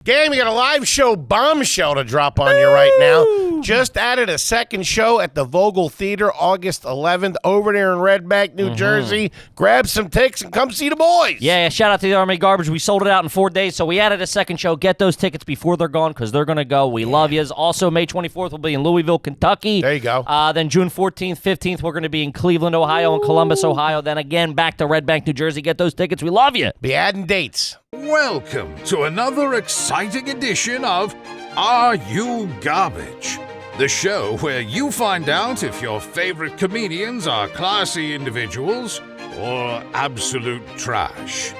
Gang, we got a live show bombshell to drop on you right now. Just added a second show at the Vogel Theater August 11th over there in Red Bank, New Jersey. Grab some tickets and come see the boys. Yeah, shout out to the Army Garbage. We sold it out in 4 days, so we added a second show. Get those tickets before they're gone because they're going to go. We love yous. Also, May 24th, we'll be in Louisville, Kentucky. There you go. Then June 14th, 15th, we're going to be in Cleveland, Ohio, and Columbus, Ohio. Then again, back to Red Bank, New Jersey. Get those tickets. We love you. Be adding dates. Welcome to another exciting edition of Are You Garbage? The show where you find out if your favorite comedians are classy individuals or absolute trash.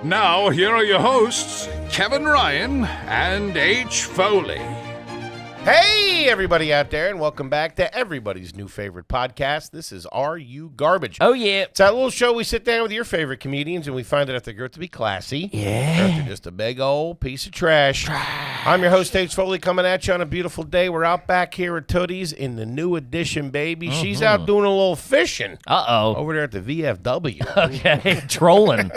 Now, here are your hosts, Kevin Ryan and H. Foley. Hey, everybody out there, and welcome back to everybody's new favorite podcast. This is Are You Garbage? Oh, yeah. It's that little show we sit down with your favorite comedians, and we find out if they're good to be classy. Yeah. Or if they're just a big old piece of trash. I'm your host, H. Foley, coming at you on a beautiful day. We're out back here at Tootie's in the new edition, baby. She's out doing a little fishing. Uh-oh. Over there at the VFW. Okay, trolling.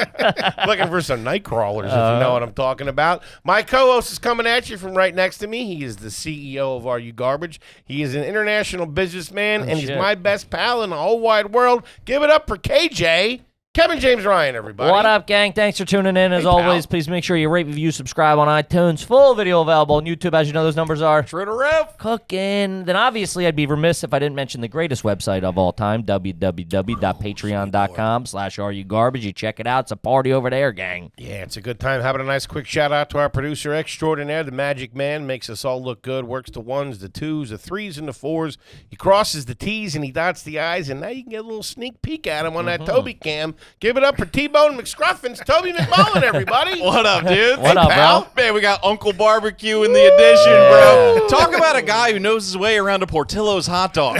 Looking for some night crawlers, if you know what I'm talking about. My co-host is coming at you from right next to me. He is the CEO of Are You Garbage. He is an international businessman, and he's my best pal in the whole wide world. Give it up for KJ, Kevin James Ryan, everybody. What up, gang? Thanks for tuning in. As always, please make sure you rate, review, subscribe on iTunes. Full video available on YouTube. As you know, those numbers are cooking. Then obviously, I'd be remiss if I didn't mention the greatest website of all time, www.patreon.com/areyougarbage. You check it out. It's a party over there, gang. Yeah, it's a good time. Having a nice quick shout out to our producer extraordinaire, the Magic Man. Makes us all look good. Works the ones, the twos, the threes, and the fours. He crosses the T's and he dots the I's, and now you can get a little sneak peek at him on that Toby cam. Give it up for T-Bone McScruffins, Toby McMullen, everybody. What up, dude? What up, pal? bro? Man, we got Uncle Barbecue in the edition, bro. Talk about a guy who knows his way around a Portillo's hot dog.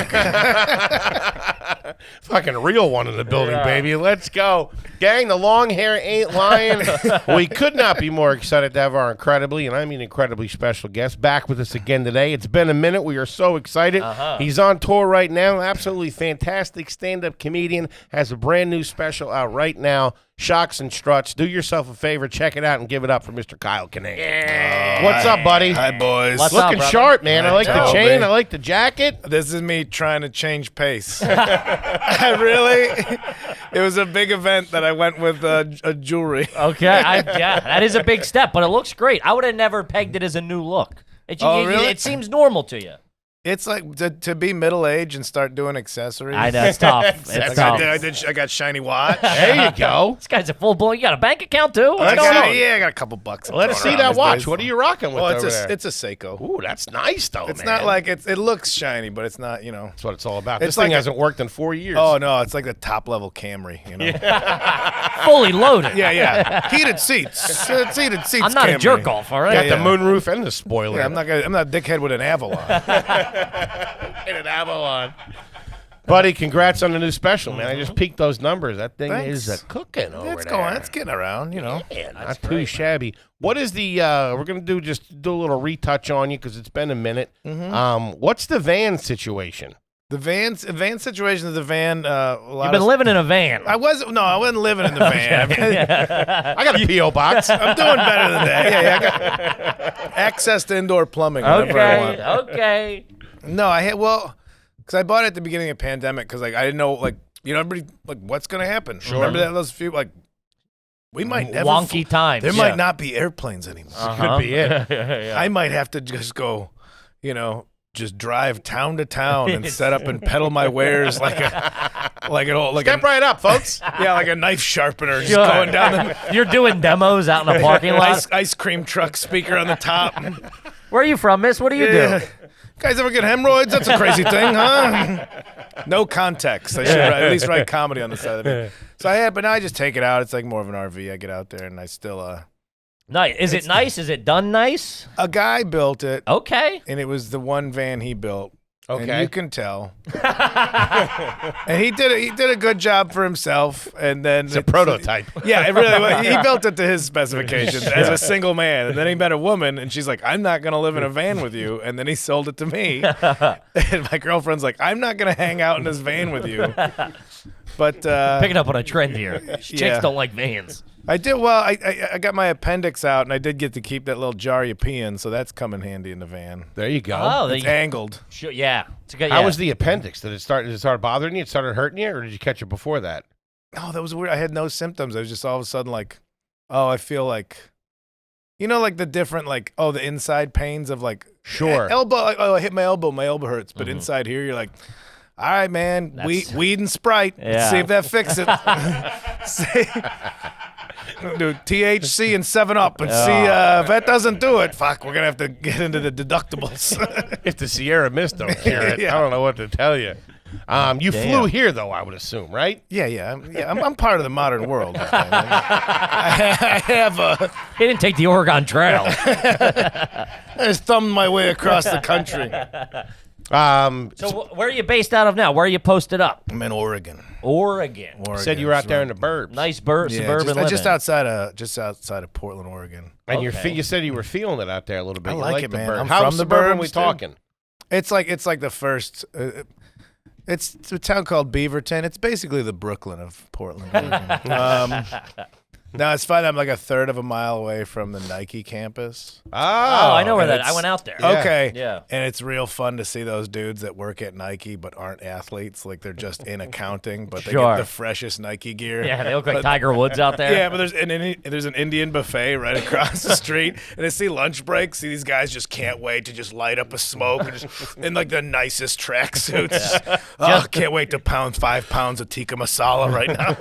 Fucking real one in the building, baby. Let's go. Gang, the long hair ain't lying. We could not be more excited to have our incredibly, and I mean incredibly special guest back with us again today. It's been a minute. We are so excited. He's on tour right now. Absolutely fantastic stand-up comedian. Has a brand new special out right now. Shocks and Struts. Do yourself a favor, check it out, and give it up for Mr. Kyle Kinane. Yeah. What's up, buddy? Hi, boys. What's up, Looking brother? sharp, man. I like the Oh, chain. man. I like the jacket. This is me trying to change pace. I really, it was a big event that I went with a jewelry. Okay, yeah, that is a big step, but it looks great. I would have never pegged it as a new look. Really? It seems normal to you. It's like to be middle-aged and start doing accessories. I know, it's tough. It's tough. I got shiny watch. There you go. This guy's a full-blown. You got a bank account, too? What's I going got, on? yeah, I got a couple bucks. Let us see that watch. What are you rocking with Well, over there? it's a Seiko. Ooh, that's nice, though, It's man. not like it looks shiny, but it's not, you know. That's what it's all about. It's This thing like hasn't worked in 4 years. Oh, no, it's like the top-level Camry, you know. Fully loaded. Yeah. Heated seats. Heated seats I'm not Camry. a jerk-off, all right? Got Yeah. the moonroof and the spoiler. Yeah, I'm not a dickhead with an Avalon. in an Avalon. Buddy, congrats on the new special, man. I just peeked those numbers. That thing Thanks. is cooking over It's there. going. It's getting around, you know. Yeah, not too shabby. What is the, we're going to do a little retouch on you because it's been a minute. What's the van situation? The van situation is the van. You've been living in a van. I wasn't living in the van. I got a P.O. box. I'm doing better than that. Yeah, I got access to indoor plumbing whenever I want. Okay. No, because I bought it at the beginning of the pandemic because like I didn't know everybody what's gonna happen. Sure. Remember that those few we might never Wonky times. There Yeah. might not be airplanes anymore. Could be it. I might have to just go, just drive town to town and set up and peddle my wares like Step right up, folks. like a knife sharpener, just Sure. going down the You're doing demos out in the parking lot. ice cream truck speaker on the top. Where are you from, miss? What do you do? Guys ever get hemorrhoids? That's a crazy thing, huh? No context. I should at least write comedy on the side of it. But now I just take it out. It's like more of an RV. I get out there and I still Nice. Is it nice? Is it done nice? a guy built it, Okay. and it was the one van he built. Okay. And you can tell. And he did a good job for himself. And then It's a prototype. Yeah, it really was. He built it to his specifications as a single man. And then he met a woman, and she's like, I'm not going to live in a van with you. And then he sold it to me. And my girlfriend's like, I'm not going to hang out in this van with you. But Picking up on a trend here. Chicks Yeah. don't like vans. I did well. I got my appendix out, and I did get to keep that little jar you pee in, so that's coming handy in the van. There you go. Oh, It's angled. Sure, yeah. It's a good, How was the appendix? Did it start bothering you? It started hurting you, or did you catch it before that? Oh, that was weird. I had no symptoms. I was just all of a sudden like, oh, I feel like, you know, like the different, like, oh, the inside pains of like, Sure. elbow. Like, oh, I hit my elbow hurts. But inside here, you're like, all right, man, weed and Sprite. Yeah. Let's see if that fixes it. Do THC and 7-Up and see if that doesn't do it. Fuck, we're gonna have to get into the deductibles. If the Sierra Mist don't cure it, Yeah. I don't know what to tell you. You flew here, though, I would assume, right? Yeah. I'm part of the modern world. I have a. He didn't take the Oregon Trail. I just thumbed my way across the country. So where are you based out of now? Where are you posted up? I'm in Oregon. Oregon. Said you were out there in the burbs. Nice suburban living. just outside of Portland, Oregon. And Okay. you said you were feeling it out there a little bit. I You like it, the man. burbs. I'm How from the suburban burbs, we dude. talking? It's like the first. It's a town called Beaverton. It's basically the Brooklyn of Portland. Oregon. No, it's fine. I'm like a third of a mile away from the Nike campus. Oh, I know where and that. I it's- went out there. Okay. Yeah. And it's real fun to see those dudes that work at Nike but aren't athletes. Like they're just in accounting, but they Sure. get the freshest Nike gear. Yeah, they look like Tiger Woods out there. Yeah, but there's an Indian buffet right across the street, and I see lunch breaks. See these guys just can't wait to just light up a smoke and just in like the nicest tracksuits. Can't wait to pound 5 pounds of tikka masala right now.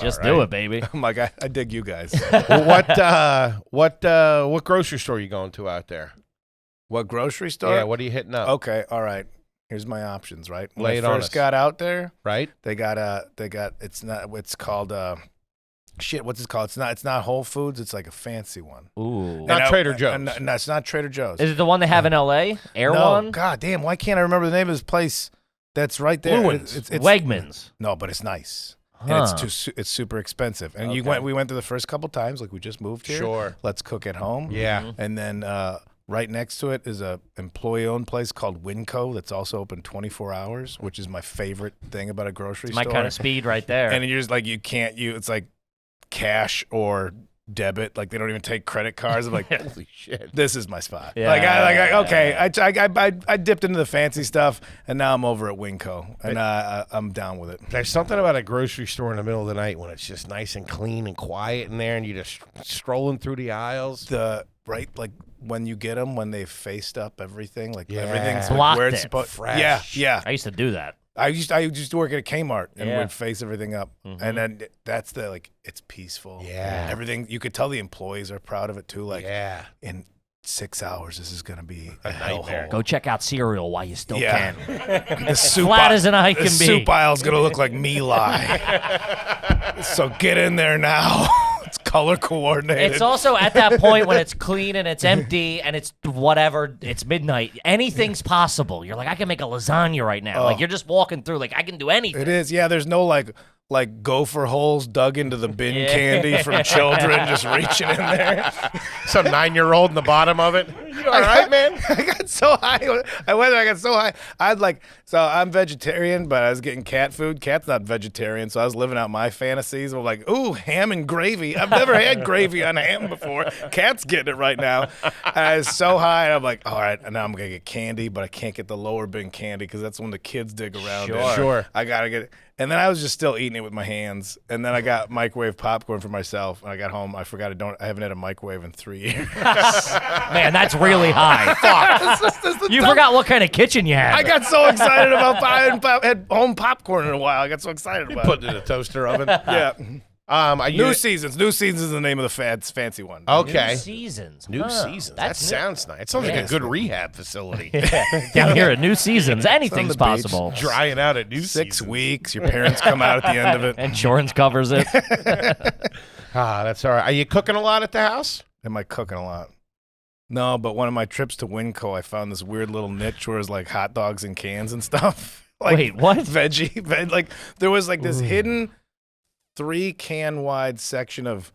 Just do it, baby. I'm like, I dig you guys. Well, what grocery store are you going to out there? What grocery store? Yeah, what are you hitting up? Okay, all right. Here's my options. Right, when Lay I it on first us. got out there, Right? they got it's called shit. What's it called? It's not Whole Foods. It's like a fancy one. Ooh. Not Trader Joe's. No, it's not Trader Joe's. Is it the one they have in L.A.? Air no, One? God damn, why can't I remember the name of this place? That's right there. Fluence. It's Wegmans. No, but it's nice. Huh. And it's super expensive. And we went there the first couple times, like we just moved here. Sure. Let's cook at home. Yeah. And then right next to it is a employee-owned place called JNCO that's also open 24 hours, which is my favorite thing about a grocery My store. kind of speed right there. And you're just like, it's like cash or debit. Like they don't even take credit cards. I'm like, Holy shit. this is my spot. Yeah. I dipped into the fancy stuff, and now I'm over at JNCO, and I'm down with it. There's something about a grocery store in the middle of the night when it's just nice and clean and quiet in there, and you're just strolling through the aisles. Like when you get them, when they've faced up everything, like Yeah. everything's Blocked where it's it. supposed. Fresh. Yeah. I used to do that. I used to work at a Kmart and Yeah. would face everything up, and then that's it's peaceful. Yeah. Everything you could tell the employees are proud of it too. Like Yeah. in 6 hours, this is gonna be a nightmare. hellhole. Go check out cereal while you still Yeah. can. The soup Flat aisle- as an eye the can be. soup aisle's gonna look like Me Lie. So get in there now. It's color coordinated. It's also at that point when it's clean and it's empty and it's whatever, it's midnight. Anything's possible. You're like, I can make a lasagna right now. Like, you're just walking through, like, I can do anything. It is. Yeah, there's no like gopher holes dug into the bin candy from children just reaching in there. Some 9-year-old in the bottom of it. You all right, man? I got so high. I got so high. I'm vegetarian, but I was getting cat food. Cat's not vegetarian, so I was living out my fantasies. I'm like, ooh, ham and gravy. I've never had gravy on ham before. Cat's getting it right now. I was so high, and I'm like, all right, and now I'm gonna get candy, but I can't get the lower bin candy because that's when the kids dig around. Sure. Sure. I gotta get it. And then I was just still eating it with my hands. And then I got microwave popcorn for myself. And I got home. I forgot I haven't had a microwave in 3 years. Man, that's really high. Fuck. You forgot what kind of kitchen you had. I got so excited about I hadn't had home popcorn in a while. I got so excited about Put it. it in a toaster oven. Yeah. Are you, New Seasons. New Seasons is the name of the fancy one. Okay. New Seasons. New Huh. Seasons. That That's new. sounds nice. It sounds like Yeah. a good rehab facility. Down here at New Seasons, anything's the beach. possible. Drying out at New 6 Seasons. weeks. Your parents come out at the end of it. Insurance covers it. That's all right. Are you cooking a lot at the house? Am I cooking a lot? No, but one of my trips to JNCO, I found this weird little niche where it was like hot dogs in cans and stuff. Like Wait, what? Like there was like this hidden 3-can wide section of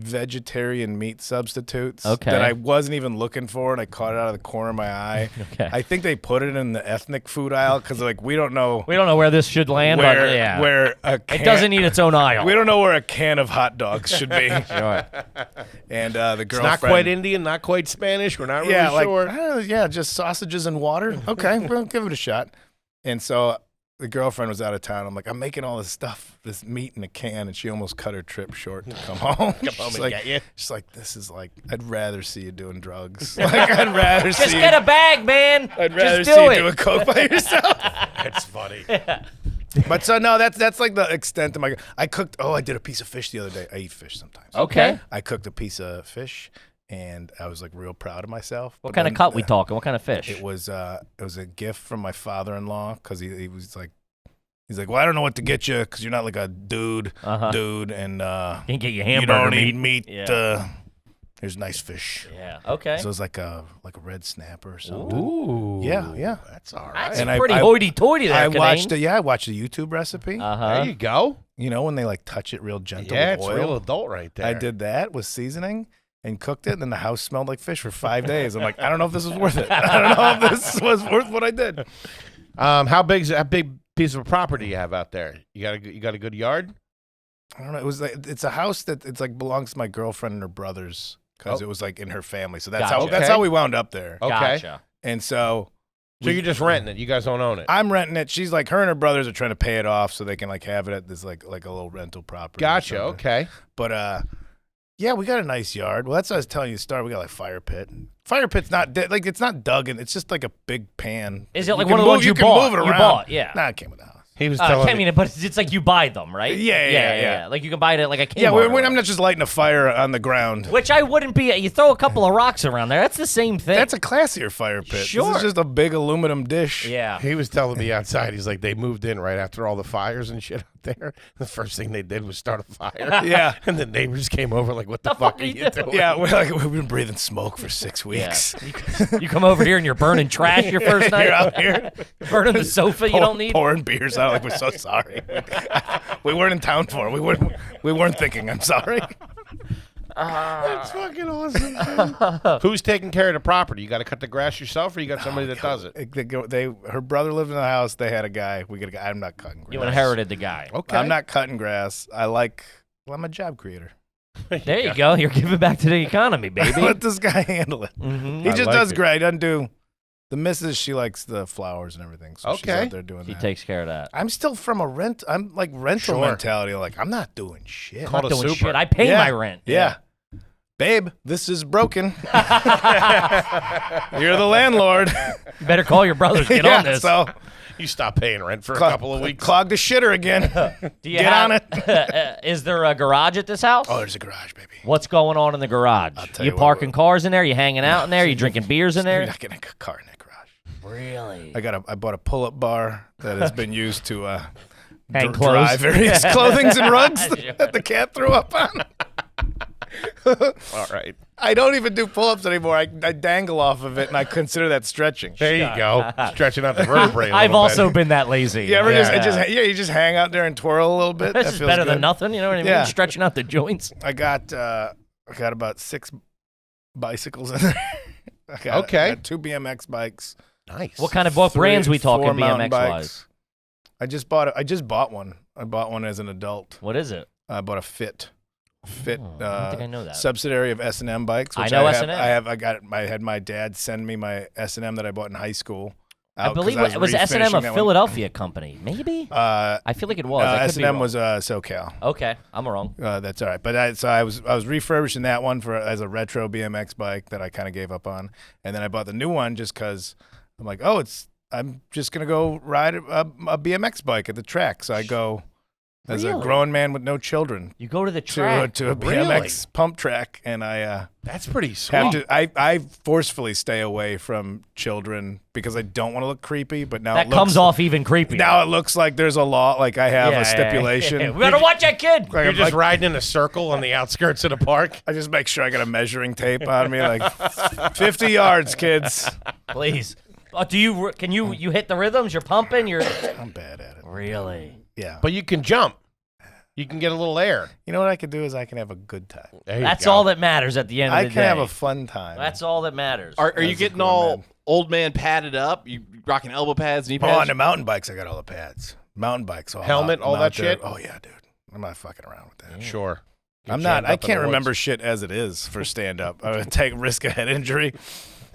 vegetarian meat substitutes Okay. that I wasn't even looking for, and I caught it out of the corner of my eye. Okay. I think they put it in the ethnic food aisle because like we don't know where this should land, but yeah. where it doesn't need its own aisle. We don't know where a can of hot dogs should be. Sure. And the It's girlfriend, not quite Indian, not quite Spanish. We're not really sure. I don't know, just sausages and water. Okay, we'll give it a shot. And so the girlfriend was out of town. I'm like, I'm making all this stuff, this meat in a can, and she almost cut her trip short to come home. Come home and get you. She's like, this is like, I'd rather see you doing drugs. Like, I'd rather Just see get you. a bag, man. I'd rather Just see do you it. doing coke by yourself. That's funny. But so no, that's like the extent of my. I cooked. Oh, I did a piece of fish the other day. I eat fish sometimes. Okay. I cooked a piece of fish, and I was like real proud of myself. What But kind of then, cut we talking? What kind of fish? It was a gift from my father-in-law because he was like, he's like, well, I don't know what to get you because you're not like a dude, and Can't get your you hamburger don't eat meat. Yeah. Here's nice fish. Yeah. Okay. So it was like a red snapper or something. Ooh. Yeah. That's all right. That's And I- pretty I- hoity-toity there, I Kinane. watched I watched a YouTube recipe. There you go. You know when they like touch it real gentle Yeah, with it's oil. real adult right there. I did that with seasoning and cooked it, and then the house smelled like fish for 5 days. I'm like, I don't know if this was worth it. I don't know if this was worth what I did. How big is that big piece of property you have out there? You got a good yard? I don't know. It was like it's a house that it's like belongs to my girlfriend and her brothers because it was like in her family. So that's Gotcha. that's Okay. how we wound up there. Okay. Gotcha. And so You're just renting it. You guys don't own it. I'm renting it. She's like, her and her brothers are trying to pay it off so they can like have it at this like a little rental property. or Gotcha. something. Okay. But yeah, we got a nice yard. Well, that's what I was telling you to start. We got like fire pit. Fire pit's not like it's not dug in. It's just like a big pan. Is it like You one can of the ones move- you can bought? Move it You around. bought, yeah. Nah, it came with the house. He was I telling me. mean, but it's like you buy them, right? Yeah. Like you can buy it at like a Kmart. Yeah, or I'm not just lighting a fire on the ground. Which I wouldn't be. You throw a couple of rocks around there. That's the same thing. That's a classier fire pit. Sure. This is just a big aluminum dish. yeah. He was telling me outside. He's like, they moved in right after all the fires and shit out there. The first thing they did was start a fire. Yeah. And the neighbors came over like, what the fuck are you doing? Yeah, we've been breathing smoke for 6 weeks. You come over here and you're burning trash your first night. You're out here burning the sofa you don't need. pouring beers out like we're so sorry. We weren't in town for it. We weren't thinking. I'm sorry. That's fucking awesome. man. Who's taking care of the property? You got to cut the grass yourself, or you got somebody that does it? Her brother lived in the house. They had a guy. We got a guy. I'm not cutting grass. You inherited the guy. Okay. I'm not cutting grass. I'm a job creator. There you go. You're giving back to the economy, baby. Let this guy handle it. Mhm. He I just like does it. great. He doesn't do the missus. She likes the flowers and everything. So she's Okay. out there doing He that. takes care of that. I'm still from a rent. I'm like rental Sure. mentality. Like I'm not doing shit. Called Not a doing super. shit. I pay Yeah. my rent. Yeah. Babe, this is broken. You're the landlord. You better call your brothers. Get Yeah, on this. So You stop paying rent for a couple of weeks. Clog the shitter again. Do you Get have, on it. Is there a garage at this house? Oh, there's a garage, baby. What's going on in the garage? tell You you what, parking cars in there? You hanging out in there? You drinking beers in You're there? not getting a car in that garage. Really? I bought a pull-up bar that has been used to Hang dry clothes. various clothings and rugs Sure. that the cat threw up on. All right. I don't even do pull-ups anymore. I dangle off of it, and I consider that stretching. There you go. Stretching out the vertebrae. I've also been that lazy. You ever Yeah. you just hang out there and twirl a little bit. This That is feels better than good. nothing. You know what I mean? Yeah. Stretching out the joints. I got about 6 bicycles in there. I got 2 BMX bikes. nice. What kind of what brands we talking 4 mountain BMX wise? bikes. I just bought one. I bought one as an adult. What is it? I bought a Fit. I don't think I know that. Subsidiary of S&M bikes. I Which know have. S&M. I had my dad send me my S&M that I bought in high school. I believe it was S&M a Philadelphia company. Maybe. I feel like it was. I could be S&M wrong. was SoCal. Okay, I'm wrong. That's all right. But I was refurbishing that one as a retro BMX bike that I kind of gave up on, and then I bought the new one just because I'm like, I'm just gonna go ride a BMX bike at the track. So I go as a Really? grown man with no children You go to the track. to a BMX pump track, and I That's pretty have sweet. to. I forcefully stay away from children because I don't want to look creepy. But now that it looks, comes off even creepier. Now it looks like there's a law. Like I have a stipulation. We gotta watch that kid. Like, You're I'm just like- riding in a circle on the outskirts of the park. I just make sure I got a measuring tape on me, like 50 yards, kids. Please. Do you? Can you hit the rhythms? You're pumping. You're I'm bad at it. really. Yeah. But you can jump. You can get a little air. You know what I can do is I can have a good time. That's all that matters at the end of I the can day. have a fun time. That's all that matters. Are you getting all old man padded up? You rocking elbow pads, knee Oh, pads? on the mountain bikes, I got all the pads. Mountain bikes, Helmet, all that shit? Oh, yeah, dude. I'm not fucking around with that. Sure. I'm not. I can't remember shit as it is for stand-up. I would take risk of head injury.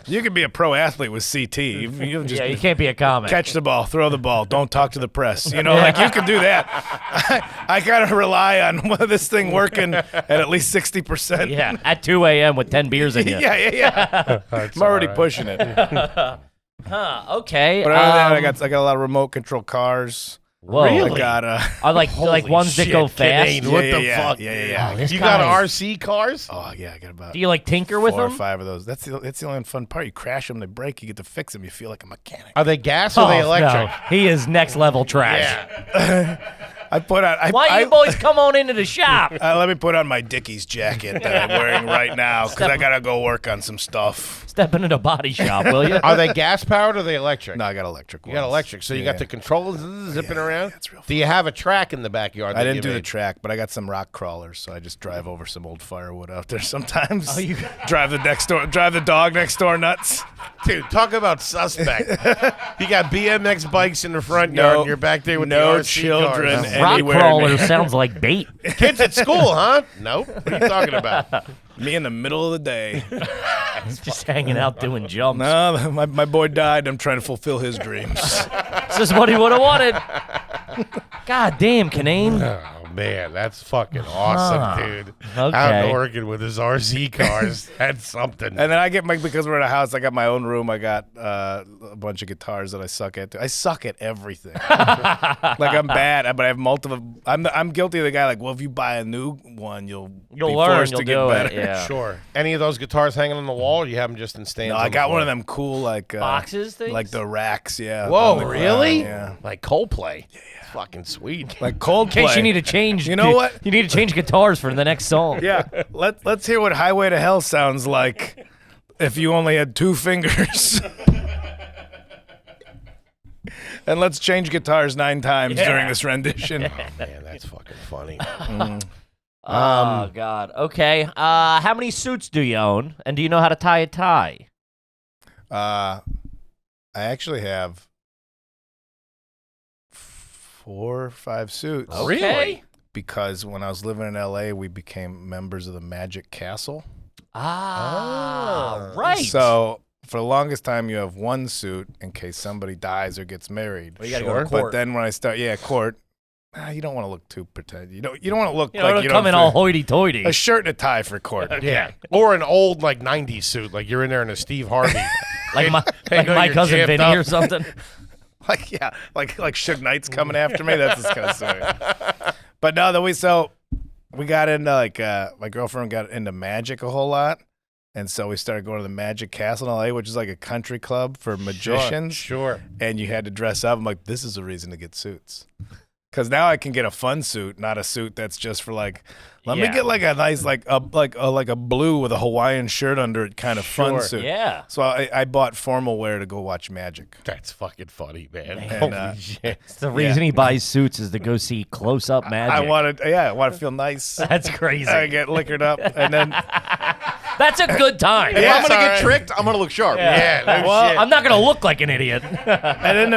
You can be a pro athlete with CT. You just you can't be a comic. catch the ball, throw the ball, don't talk to the press. You know, like you can do that. I gotta rely on this thing working at least 60%. Yeah, at 2 a.m. with 10 beers in you. yeah. I'm already pushing it. Huh, okay. But other than that, I got a lot of remote control cars. Whoa. I got Are like ones that go fast? Kinane, what the yeah, fuck? Yeah. Oh, this You got guy- RC cars? Oh yeah, I got about. Do you like tinker with 4 or them? 5 of those. That's the only fun part. You crash them, they break. You get to fix them. You feel like a mechanic. Are they gas or are they electric? No. He is next level trash. Yeah. I put on. Why you boys come on into the shop? Let me put on my Dickies jacket that I'm wearing right now because I gotta go work on some stuff. Step into the body shop, will you? Are they gas powered or are they electric? No, I got electric. You got electric, so you got the controllers zipping around. That's real fun. Do you have a track in the backyard? I that didn't you do the made? track, but I got some rock crawlers, so I just drive over some old firewood out there sometimes. Oh, you- drive the dog next door nuts. Dude, talk about suspect. You got BMX bikes in the front yard, and you're back there with no the RC children cars. Rock anywhere crawler near- sounds like bait. Kids at school, huh? Nope. What are you talking about? Me in the middle of the day. Just hanging out doing jumps. No, my boy died. I'm trying to fulfill his dreams. This is what he would have wanted. God damn, Kinane. Oh man, that's fucking awesome, Huh. dude. Okay. Out working with his RC cars. That's something. And then I get because we're in a house, I got my own room. I got a bunch of guitars that I suck at. I suck at everything. Like I'm bad, but I have multiple. I'm guilty of the guy. Like, well, if you buy a new one, you'll be learn. forced You'll to get do better. it. Yeah. Sure. Any of those guitars hanging on the wall, or you have them just in stands? No, on I the got one floor? of them cool like Boxes things? like the racks. Yeah. Whoa, on the ground, really? Yeah. Like Coldplay. Yeah. Fucking sweet. Like Coldplay. In case you need to change. You know what? You need to change guitars for the next song. Yeah. Let's hear what Highway to Hell sounds like if you only had 2 fingers. And let's change guitars 9 times during this rendition. Man, that's fucking funny. Oh God. Okay. How many suits do you own, and do you know how to tie a tie? I actually have 4 or 5 suits. Okay. Because when I was living in LA, we became members of the Magic Castle. Right. So for the longest time, you have 1 suit in case somebody dies or gets married. you gotta go to But court. then when I start, court. You don't want to look too pretend. You don't want to look you know, like you come don't in all hoity-toity. a shirt and a tie for court. Yeah. Or an old like '90s suit, like you're in there in a Steve Harvey. like my, Hey, like no, my you're cousin jammed Vinny up. or something. Like Suge Knight's coming after me. That's just kind of silly. But no, we got into my girlfriend got into magic a whole lot, and so we started going to the Magic Castle in LA, which is like a country club for magicians. Sure. And you had to dress up. I'm like, this is a reason to get suits. Because now I can get a fun suit, not a suit that's just for let me get like a nice like a blue with a Hawaiian shirt under it kind of fun suit. Yeah. So I bought formal wear to go watch magic. That's fucking funny, man. And, Holy shit. The reason he buys suits is to go see close-up magic. I want to feel nice. That's crazy. I get liquored up, and then That's a good time. If I'm gonna all get right. tricked, I'm gonna look sharp. Yeah, no Well, shit. I'm not gonna look like an idiot. and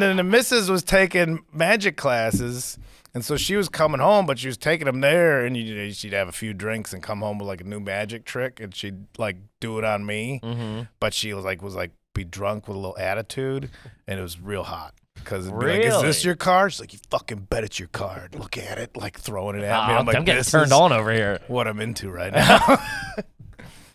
then the missus was taking magic classes, and so she was coming home, but she was taking them there, and she'd have a few drinks and come home with like a new magic trick, and she'd like do it on me, but she was like be drunk with a little attitude, and it was real hot. Because it'd be like, is this Really? your card? She's like, you fucking bet it's your card. Look at it, like throwing it at me. I'm I'm like, getting this turned is on over here. what I'm into right now.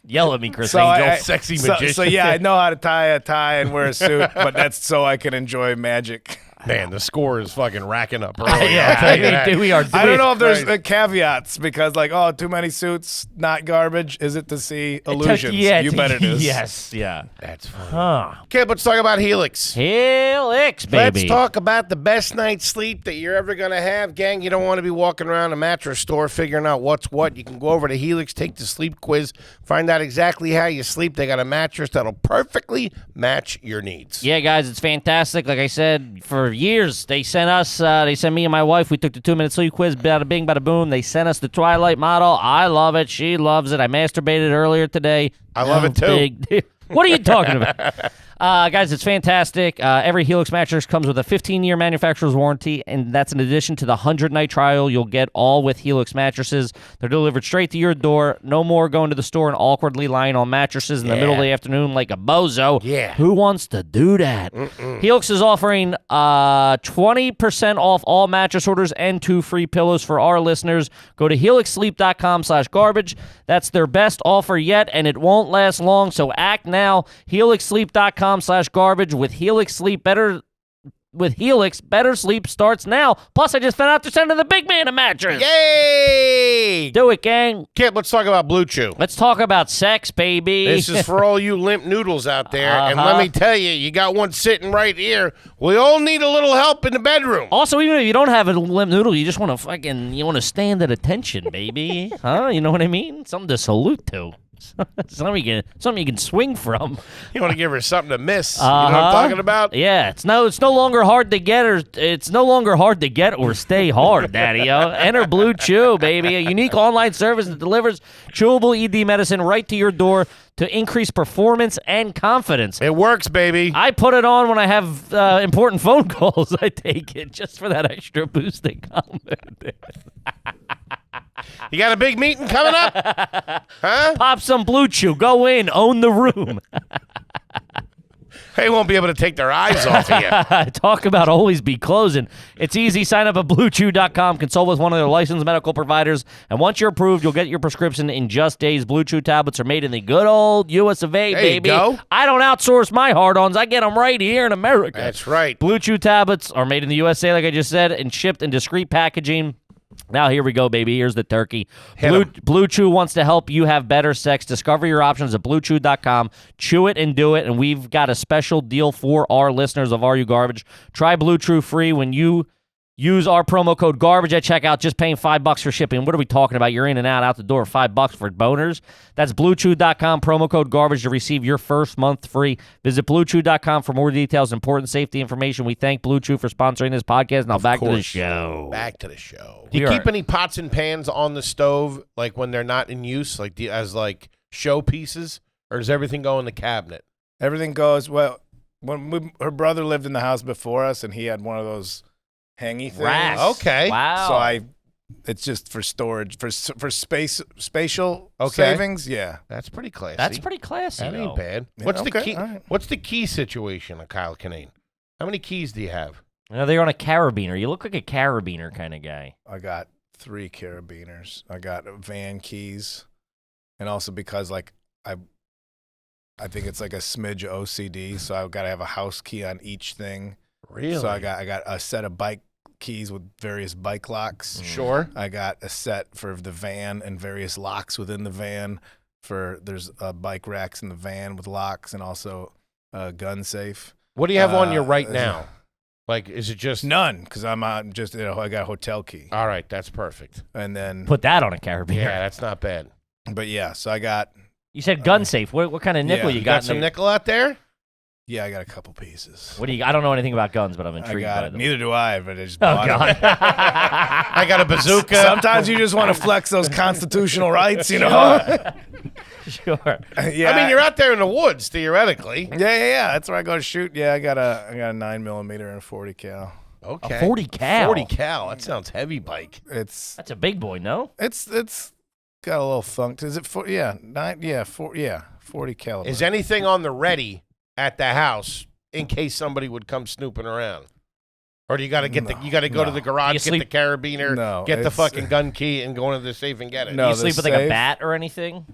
Yell at me, Chris So Angel. sexy so magician. yeah, I know how to tie a tie and wear a suit, but that's so I can enjoy magic. Man, the score is fucking racking up early. Yeah, I'll tell you that. we are. I don't know if there's Christ. caveats because too many suits, not garbage. Is it to see illusions? Yeah, You bet it is. Yes, yeah. That's funny. Huh. Okay, let's talk about Helix. Helix, baby. Let's talk about the best night's sleep that you're ever going to have. Gang, you don't want to be walking around a mattress store figuring out what's what. You can go over to Helix, take the sleep quiz, find out exactly how you sleep. They got a mattress that'll perfectly match your needs. Yeah, guys, it's fantastic. Like I said, for for years. They sent us, they sent me and my wife, we took the 2-minute sleep quiz, bada bing, bada boom. They sent us the Twilight model. I love it. She loves it. I masturbated earlier today. I love it too. What are you talking about? Guys, it's fantastic. Every Helix mattress comes with a 15-year manufacturer's warranty, and that's in addition to the 100-night trial you'll get all with Helix mattresses. They're delivered straight to your door. No more going to the store and awkwardly lying on mattresses in the middle of the afternoon like a bozo. Yeah. Who wants to do that? Helix is offering 20% off all mattress orders and 2 free pillows for our listeners. Go to helixsleep.com/garbage. That's their best offer yet, and it won't last long, so act now. helixsleep.com/garbage. With Helix Sleep, better sleep starts now. Plus, I just found out they're sending the big man a mattress. Yay! Do it, gang. Kip, let's talk about Blue Chew. Let's talk about sex, baby. This is for all you limp noodles out there. And let me tell you, you got one sitting right here. We all need a little help in the bedroom. Also, even if you don't have a limp noodle, you just want to stand at attention, baby. Huh? You know what I mean? Something to salute to. Something you can swing from. You want to give her something to miss. You know what I'm talking about? Yeah, it's no longer hard to get or stay hard, Daddy-o. Enter Blue Chew, baby, a unique online service that delivers chewable ED medicine right to your door to increase performance and confidence. It works, baby. I put it on when I have important phone calls. I take it just for that extra boost of confidence. You got a big meeting coming up? Huh? Pop some Blue Chew. Go in. Own the room. They won't be able to take their eyes off of you. Talk about always be closing. It's easy. Sign up at BlueChew.com. Consult with one of their licensed medical providers. And once you're approved, you'll get your prescription in just days. Blue Chew tablets are made in the good old U.S. of A, baby. You go. I don't outsource my hard-ons. I get them right here in America. That's right. Blue Chew tablets are made in the USA, like I just said, and shipped in discreet packaging. Now, here we go, baby. Here's the turkey. Blue Chew wants to help you have better sex. Discover your options at BlueChew.com. Chew it and do it, and we've got a special deal for our listeners of Are You Garbage. Try Blue Chew free when you use our promo code GARBAGE at checkout, just paying $5 for shipping. What are we talking about? You're in and out the door, $5 for boners. That's BlueChew.com, promo code GARBAGE to receive your first month free. Visit BlueChew.com for more details, important safety information. We thank Blue Chew for sponsoring this podcast. Now back to the show. Back to the show. Do you keep any pots and pans on the stove, like when they're not in use, like as show pieces, or does everything go in the cabinet? Everything goes, well, her brother lived in the house before us, and he had one of those hangy things. Racks. Okay. Wow. So it's just for storage, for spatial savings. Yeah. That's pretty classy. That's pretty classy. That ain't bad. Yeah, What's the key? Right. What's the key situation of Kyle Kinane? How many keys do you have? They're on a carabiner. You look like a carabiner kind of guy. I got 3 carabiners. I got van keys, and also because I think it's like a smidge of OCD, so I've got to have a house key on each thing. Really? So I got a set of bike keys with various bike locks. Sure. I got a set for the van and various locks within the van. There's bike racks in the van with locks, and also a gun safe. What do you have on you right now? Like, is it just none? Because I'm out just I got a hotel key. All right, that's perfect. And then Put that on a carabiner. Yeah, that's not bad. But yeah, so I got. You said gun safe. What kind of nickel yeah. you You got? got some nickel out there? Yeah, I got a couple pieces. What do you? I don't know anything about guns, but I'm intrigued by them. Neither do I, but I just Oh bought God! it. I got a bazooka. Sometimes you just want to flex those constitutional rights, you know? Sure. Yeah. I mean, you're out there in the woods, theoretically. Yeah. That's where I go to shoot. Yeah, I got a 9mm and a 40 cal. Okay. A 40 cal. 40 cal. That sounds heavy bike. It's That's a big boy, no? got a little thunk. Is it 40? Yeah, 40 caliber. Is anything on the ready at the house in case somebody would come snooping around? Or do you got to get you got to go to the garage, get the carabiner, get the fucking gun key, and go into the safe and get it? No. You the sleep with like a safe? bat or anything?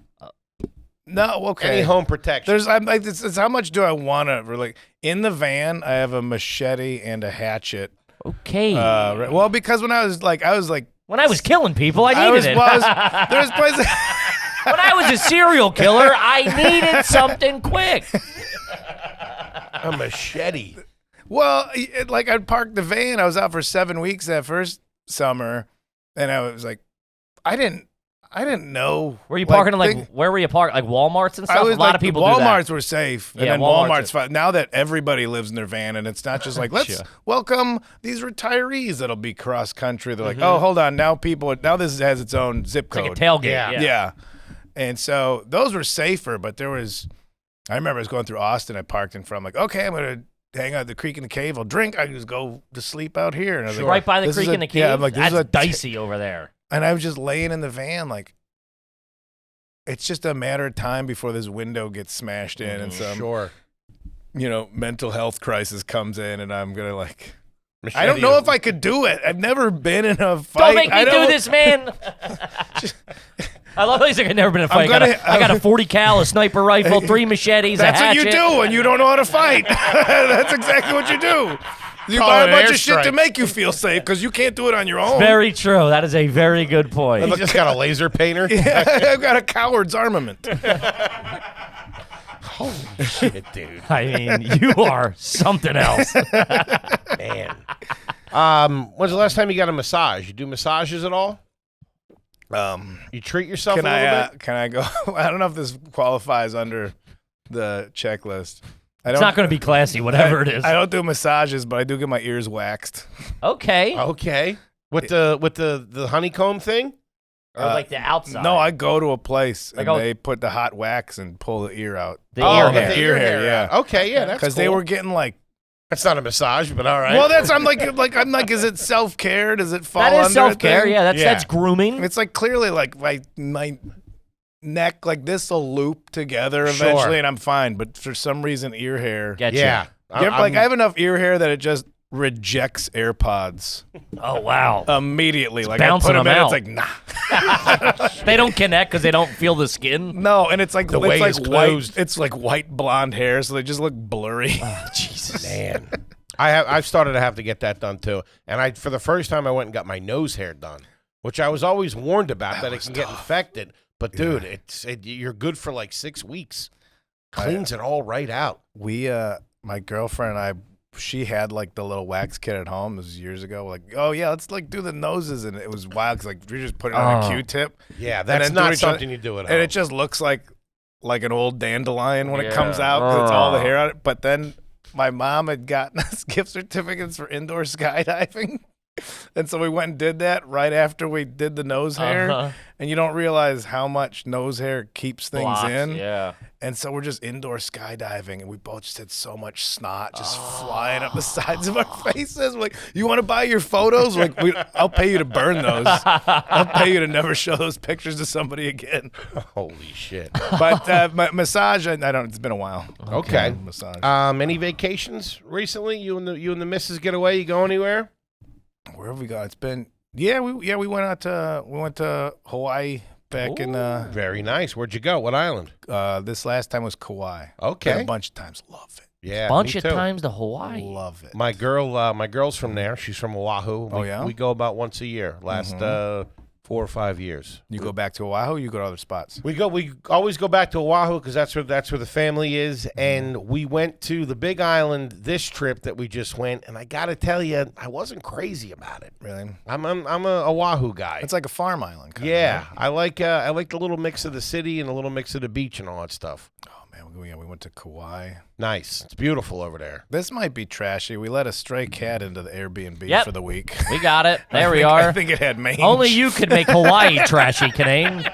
No, okay. Any home protection? It's how much do I want to really? In the van, I have a machete and a hatchet. Okay. Well, because when I was like, when I was killing people, I needed it. There's places. When I was a serial killer, I needed something quick. A machete. Well, I'd parked the van. I was out for 7 weeks that first summer, and I was like, I I didn't know. Were you parking where were you parking? Like Walmarts and stuff? I was a lot of people do that. Walmarts were safe. And Yeah, then Walmart's Walmart's now that everybody lives in their van and it's not just like, let's welcome these retirees that'll be cross country. They're like, oh, hold on. Now this has its own zip code. It's like a tailgate. Yeah. And so those were safer, but I remember I was going through Austin. I parked in front. I'm like, okay, I'm going to hang out at the creek in the cave. I'll drink. I can just go to sleep out here. And I was like, right by the creek in the cave? Yeah, I'm like, this that's dicey over there. And I was just laying in the van like, it's just a matter of time before this window gets smashed in and some, mental health crisis comes in, and I'm going to like, I don't know if I could do it. I've never been in a fight. Don't make me do this, man. I love these. I've never been in a fight. I got a 40 cal, a sniper rifle, 3 machetes, That's a hatchet. what you do when you don't know how to fight. That's exactly what you do. You buy a bunch of shit to make you feel safe because you can't do it on your own. Very true. That is a very good point. You just got a laser painter? Yeah, I've got a coward's armament. Holy shit, dude. I mean, you are something else. Man. When's the last time you got a massage? You do massages at all? You treat yourself a little bit? Can I go? I don't know if this qualifies under the checklist. It's not going to be classy, whatever it is. I don't do massages, but I do get my ears waxed. Okay. Okay. With the honeycomb thing? Or like the outside? No, I go to a place and they put the hot wax and pull the ear out. The ear hair, yeah. Okay, yeah, that's because cool. they were getting like. That's not a massage, but all right. Well, I'm like, is it self-care? Does it fall under That is self-care, yeah. That's grooming. It's like clearly like my neck, like this will loop together eventually, and I'm fine. But for some reason, ear hair. Yeah. I have enough ear hair that it just rejects AirPods. Oh wow! Immediately, like bouncing I put them in, out. it's like nah. They don't connect because they don't feel the skin. No, and it's like the way it's closed. White. It's like white blonde hair, so they just look blurry. Oh, Jesus, man. I've started to have to get that done too, and for the first time I went and got my nose hair done, which I was always warned about that it can get infected. But dude, you're good for like 6 weeks. Cleans it all right out. My girlfriend and I, she had like the little wax kit at home. This was years ago. Like, oh yeah, let's like do the noses, and it was wild because like we just put it on a Q-tip. Yeah, that's not something you do at home. And it just looks like an old dandelion when it comes out because it's all the hair on it. But then my mom had gotten us gift certificates for indoor skydiving. And so we went and did that right after we did the nose hair. And you don't realize how much nose hair keeps things in. Yeah. And so we're just indoor skydiving, and we both just had so much snot just flying up the sides of our faces. We're like, you want to buy your photos? We're like, I'll pay you to burn those. I'll pay you to never show those pictures to somebody again. Holy shit. But my massage, I don't. It's been a while. Okay. Massage. Any vacations recently? You and the missus get away? You go anywhere? Where have we gone? It's been we went to Hawaii back in very nice. Where'd you go? What island? This last time was Kauai. Okay. Been a bunch of times. Love it. Yeah. Bunch of times to Hawaii. Love it. My girl's from there. She's from Oahu. Oh yeah. We go about once a year. Last 4 or 5 years. You go back to Oahu, or you go to other spots? We always go back to Oahu because that's where the family is. And we went to the Big Island this trip that we just went, and I gotta tell you, I wasn't crazy about it. Really? I'm a Oahu guy. It's like a farm island. Yeah, right? I like the little mix of the city and a little mix of the beach and all that stuff. Oh man, we went to Kauai. Nice. It's beautiful over there. This might be trashy. We let a stray cat into the Airbnb for the week. We got it. There we are. I think it had mange. Only you could make Hawaii trashy, Kinane.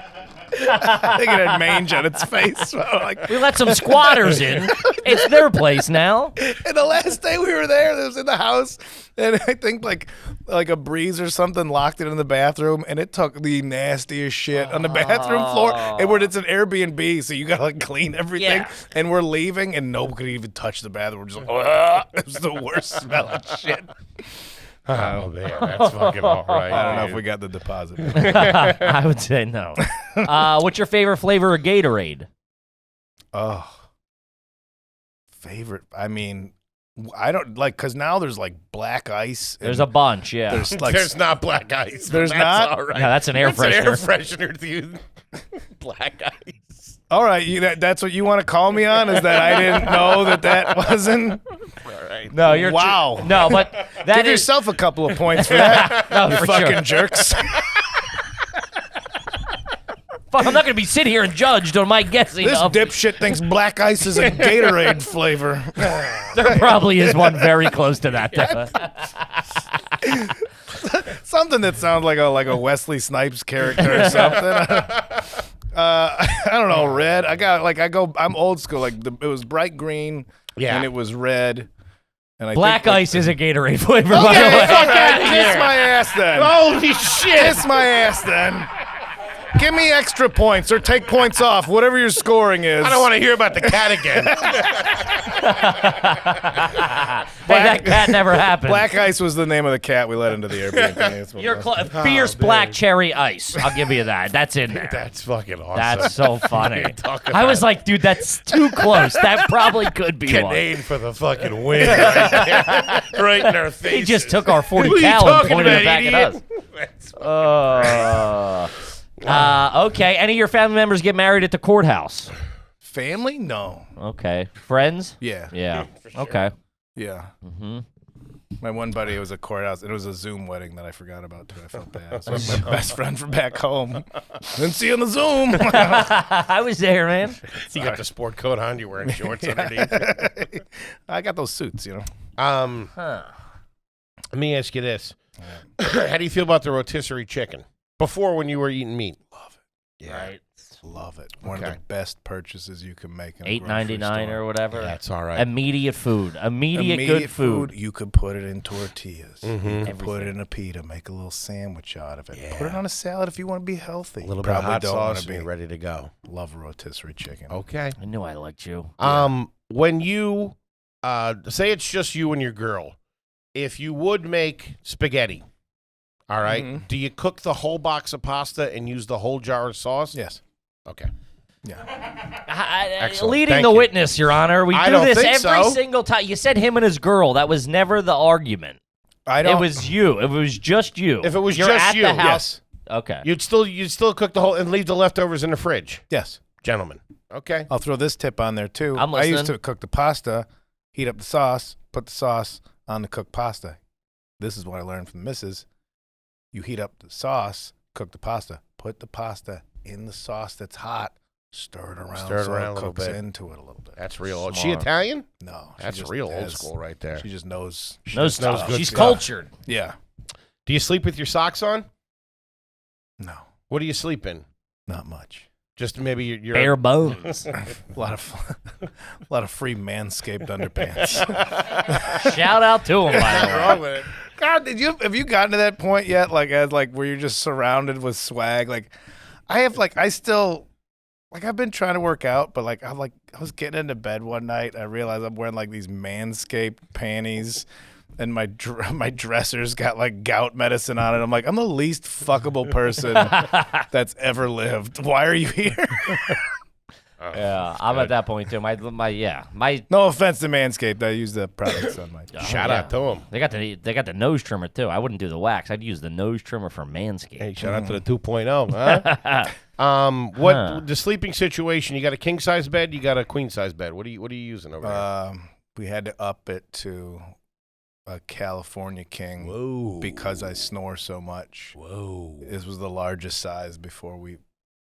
I think it had mange on its face. So we let some squatters in. It's their place now. And the last day we were there, it was in the house, and I think like a breeze or something locked it in the bathroom, and it took the nastiest shit on the bathroom floor. And it's an Airbnb, so you gotta like clean everything. Yeah. And we're leaving, and nobody could even touch the bathroom. We're just like, it was the worst smelling shit. Oh man, that's fucking all right. I don't know if we got the deposit. I would say no. What's your favorite flavor of Gatorade? Oh, favorite. I mean, I don't like because now there's like black ice. There's a bunch. Yeah. There's not black ice. There's not. All right. Yeah, that's an air freshener. An air freshener to you. Black ice. All right, that's what you want to call me on? Is that I didn't know that wasn't? All right. No, you're wow. No, but give yourself a couple of points for that. No, you for fucking sure. jerks. Fuck, I'm not going to be sitting here and judged on my guessing. This dipshit thinks black ice is a Gatorade flavor. There probably is one very close to that. Something that sounds like a Wesley Snipes character or something. I don't know, red. I'm old school. Like it was bright green, and it was red. And I Black think, ice is a Gatorade flavor. By the Okay, way. fuck out of here. Kiss my ass then. Holy shit! Kiss my ass then. Give me extra points or take points off, whatever your scoring is. I don't want to hear about the cat again. Hey, that cat never happened. Black ice was the name of the cat we let into the Airbnb. You're fierce black cherry ice. I'll give you that. That's in there. That's fucking awesome. That's so funny. Talk I was about like, dude, that's too close. That probably could be one. Kinane for the fucking win. Right, there. Right in our face. He just took our 40 What are you cal and talking pointed it about, back at idiot? us. Okay. Any of your family members get married at the courthouse? Family? No. Okay. Friends? Yeah. Yeah. Sure. Okay. Yeah. Mm-hmm. My one buddy, it was a courthouse, and it was a Zoom wedding that I forgot about, too. I felt bad. So my best friend from back home. Didn't see you on the Zoom. I was there, man. You got the sport coat on. You're wearing shorts underneath. I got those suits, you know. Let me ask you this. How do you feel about the rotisserie chicken? Before, when you were eating meat? Love it. Yeah. Right. Love it. One of the best purchases you can make in a $8.99 grocery store. or whatever. That's all right. Immediate food. Immediate good food. You could put it in tortillas. Mm-hmm. You could put it in a pita. Make a little sandwich out of it. Yeah. Put it on a salad if you want to be healthy. A little bit of Probably hot don't wanna sauce and you're ready to go. Love rotisserie chicken. Okay. I knew I liked you. When you, say it's just you and your girl, if you would make spaghetti, all right, do you cook the whole box of pasta and use the whole jar of sauce? Yes. Okay. Yeah. Excellent. Leading Thank the you. witness, Your Honor. We I do don't this think every so. single time. You said him and his girl. That was never the argument. I don't. It was you. It was just you. If it was You're just at you, the house. Yes. Okay. You'd still cook the whole and leave the leftovers in the fridge, Yes. gentlemen. Okay. I'll throw this tip on there, too. I'm I used listening. to cook the pasta, heat up the sauce, put the sauce on the cooked pasta. This is what I learned from the missus. You heat up the sauce, cook the pasta, put the pasta in the sauce that's hot, stir it around, Stir it so around a it little cooks bit. into it a little bit. That's real old. She Smart. Italian? No. That's just real old has- school right there. She just knows. Knows knows stuff. good She's stuff. cultured. Yeah. Do you sleep with your socks on? No. What do you sleep in? Not much. Just maybe you're Bare bones. A lot of free Manscaped underpants. Shout out to him, by the way. wrong with it. God, have you gotten to that point yet? Where you're just surrounded with swag? I've been trying to work out, but I was getting into bed one night. I realized I'm wearing these Manscaped panties, and my dresser's got gout medicine on it. I'm I'm the least fuckable person that's ever lived. Why are you here? Yeah, I'm at that point too. My No offense to Manscaped. I use the products on my. Shout out to him. They got the nose trimmer too. I wouldn't do the wax. I'd use the nose trimmer for Manscaped. Hey, shout out to the 2.0. Huh? The sleeping situation? You got a king size bed? You got a queen size bed? What are you using over there? We had to up it to a California king. Whoa! Because I snore so much. Whoa! This was the largest size before we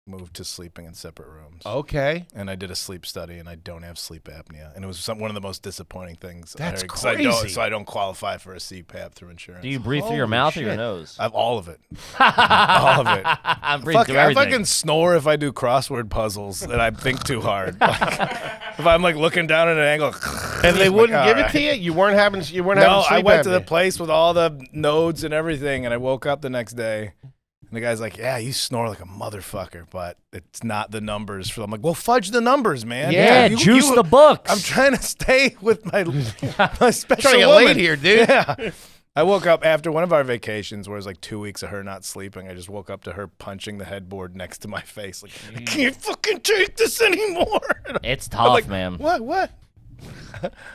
moved to sleeping in separate rooms. Okay. And I did a sleep study, and I don't have sleep apnea. And it was one of the most disappointing things. That's I heard, 'cause crazy. So I don't qualify for a CPAP through insurance. Do you breathe through your Holy mouth or your shit. nose? I have all of it. All of it. I'm breathing through I everything. fucking snore if I do crossword puzzles and I think too hard. If I'm looking down at an angle. And they wouldn't give it alright. to you. You weren't having. No, sleep I went to the apnea. place with all the nodes and everything, and I woke up the next day, and the guy's like, "Yeah, you snore like a motherfucker, but it's not the numbers." I'm like, "Well, fudge the numbers, man." Yeah, juice the books. I'm trying to stay with my special Trying to get woman laid here, dude. Yeah. I woke up after one of our vacations, where it was 2 weeks of her not sleeping. I just woke up to her punching the headboard next to my face, I can't fucking take this anymore. It's I'm tough, like, man. What?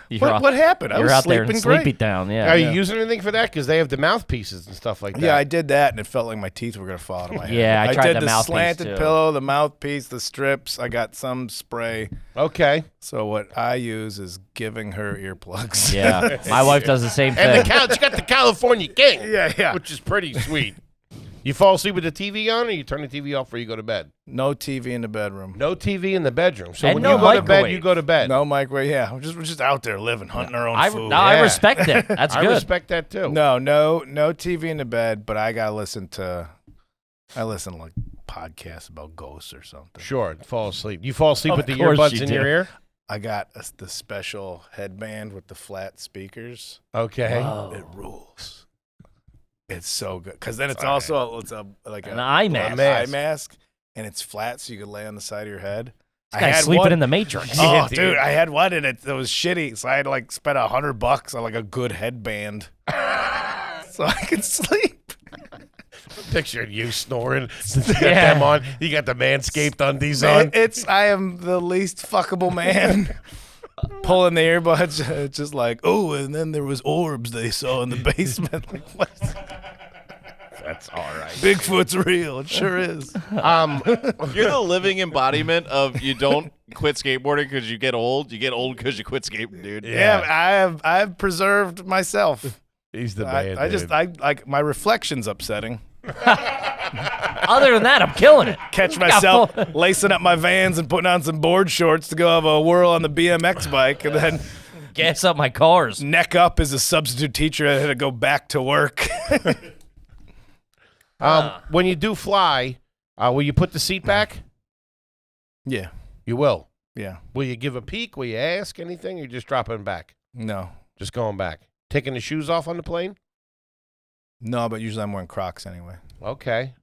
You're What happened? I You're was out there sleeping in great. Sleepy Town, yeah. Are you using anything for that? Because they have the mouthpieces and stuff like that. Yeah, I did that, and it felt like my teeth were gonna fall out of my head. Yeah, I tried did the the mouthpiece, slanted too. pillow, the mouthpiece, the strips. I got some spray. Okay. So what I use is giving her earplugs. Yeah, my wife does the same And thing. she got the California King. yeah. Which is pretty sweet. You fall asleep with the TV on, or you turn the TV off before you go to bed? No TV in the bedroom. No TV in the bedroom. So And when no you go to bed, microwave. you go to bed. No microwave. Yeah, we're just out there living, hunting our own food. I Yeah. respect it. That's I good. respect that too. No TV in the bed, but I gotta listen to like podcasts about ghosts or something. Sure, fall asleep. You fall asleep Of with the course earbuds you in do. your ear? I got the special headband with the flat speakers. Okay. It rules. It's so good because then it's also like An eye mask. eye mask, and it's flat, so you can lay on the side of your head. This guy's sleeping in the Matrix. Oh, dude. dude, I had one and it was shitty, so I had to like spend $100 on like a good headband, so I could sleep. Picturing you snoring. Since you got them on. You got the Manscaped undies on. I am the least fuckable man. Pulling the earbuds, it's just like, oh, and then there was orbs they saw in the basement. Like, what? That's all right. Bigfoot's real. It sure is. You're the living embodiment of you don't quit skateboarding because you get old. You get old because you quit skateboarding, dude. Yeah, I've preserved myself. He's the man. I like my reflection's upsetting. Other than that, I'm killing it. Catch got myself full- lacing up my Vans and putting on some board shorts to go have a whirl on the BMX bike, and then Gas up my cars. neck up as a substitute teacher. I had to go back to work. When you do fly, will you put the seat back? Yeah, You will. yeah. Will you give a peek? Will you ask anything? Or you just dropping back? No, Just going back. Taking the shoes off on the plane? no, but usually I'm wearing Crocs anyway. Okay.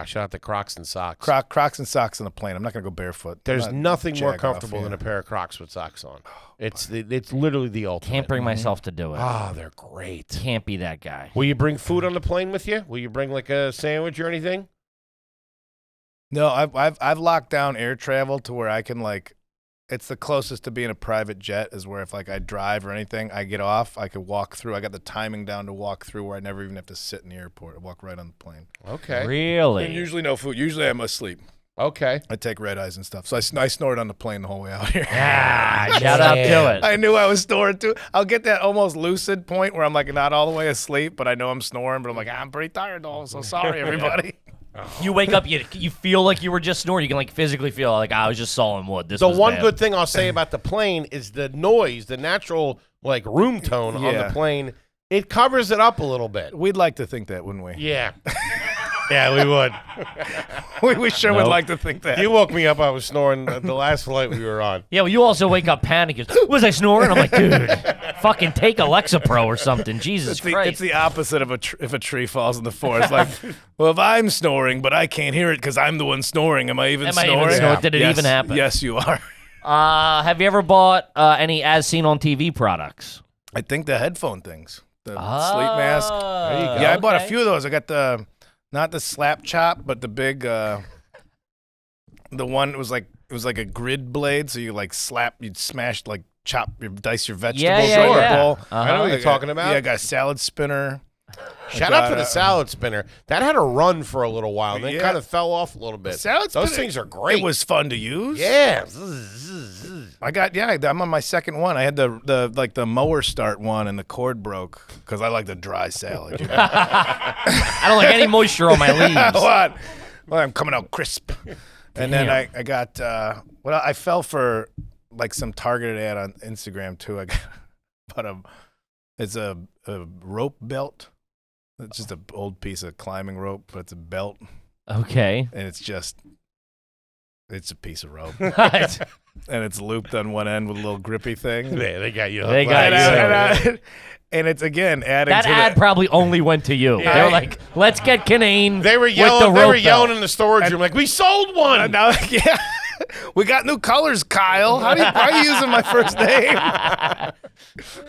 Shout out to Crocs and socks. Crocs and socks on the plane. I'm not gonna go barefoot. There's I'm nothing not more jag off, comfortable yeah. than a pair of Crocs with socks on. It's literally the ultimate. Can't bring myself to do it. Ah, they're great. Can't be that guy. Will you bring food on the plane with you? Will you bring like a sandwich or anything? No, I've locked down air travel to where I can like. It's the closest to being a private jet is where if like I drive or anything, I get off, I could walk through. I got the timing down to walk through where I never even have to sit in the airport. I walk right on the plane. Okay. Really? And usually no food. Usually I'm asleep. Okay. I take red eyes and stuff. So I snored on the plane the whole way out here. Ah, shout out to it. I knew I was snoring too. I'll get that almost lucid point where I'm like not all the way asleep, but I know I'm snoring. But I'm like, I'm pretty tired though. So sorry, everybody. You wake up, you feel like you were just snoring. You can like physically feel like I was just sawing wood. This The was one bad. good thing I'll say about the plane is the noise, the natural like room tone on the Yeah. plane. It covers it up a little bit. We'd like to think that, wouldn't we? Yeah. Yeah, we would. We sure would Nope. like to think that. You woke me up. I was snoring the last flight we were on. Yeah, well, you also wake up panicking. Was I snoring? I'm like, dude, fucking take Alexa Pro or something. Jesus Christ. It's the opposite of if a tree falls in the forest. Like, well, if I'm snoring, but I can't hear it because I'm the one snoring, am I even Am I snoring? even snoring? Did it Yes, even happen? Yes, you are. Have you ever bought any as seen on TV products? I think the headphone things, the sleep mask. There you go. Yeah, I bought a few of those. I got the not the slap chop, but the big the one it was like a grid blade, so you like you'd smash like chop dice your vegetables yeah, right in yeah. a bowl. I know what you're got- talking about. Yeah, I got a salad spinner. Shout out to the salad spinner. That had a run for a little while, and then Yeah. kind of fell off a little bit. Salad Those spinner, things are great. It was fun to use. Yeah. I'm on my second one. I had the mower start one, and the cord broke because I like the dry salad. You know? I don't like any moisture on my leaves. What? Well, I'm coming out crisp. And then Damn. I got I fell for like some targeted ad on Instagram too. I got it's a rope belt. It's just an old piece of climbing rope, but it's a belt, Okay. and it's a piece of rope, That and it's looped on one end with a little grippy thing. Yeah, they got you. They hooked. got And, you. and it's again adding to ad the, probably only went to you. Yeah. They were like, "Let's get Kinane." They were with yelling. the They were rope yelling belt. in the storage room like, "We sold one." now, yeah, we got new colors, Kyle. Why are you using my first name?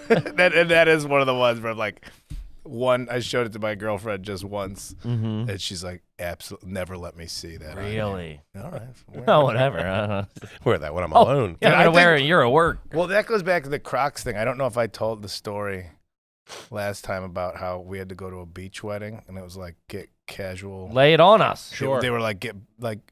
that is one of the ones where I'm like, I showed it to my girlfriend just once, and she's like, absolutely never let me see that. Really? All right. Oh, whatever. Wear that when I'm Oh, alone. yeah, I I'm gonna think- wear it. You're at work. Well, that goes back to the Crocs thing. I don't know if I told the story last time about how we had to go to a beach wedding, and it was like get casual. Lay it on us. They were like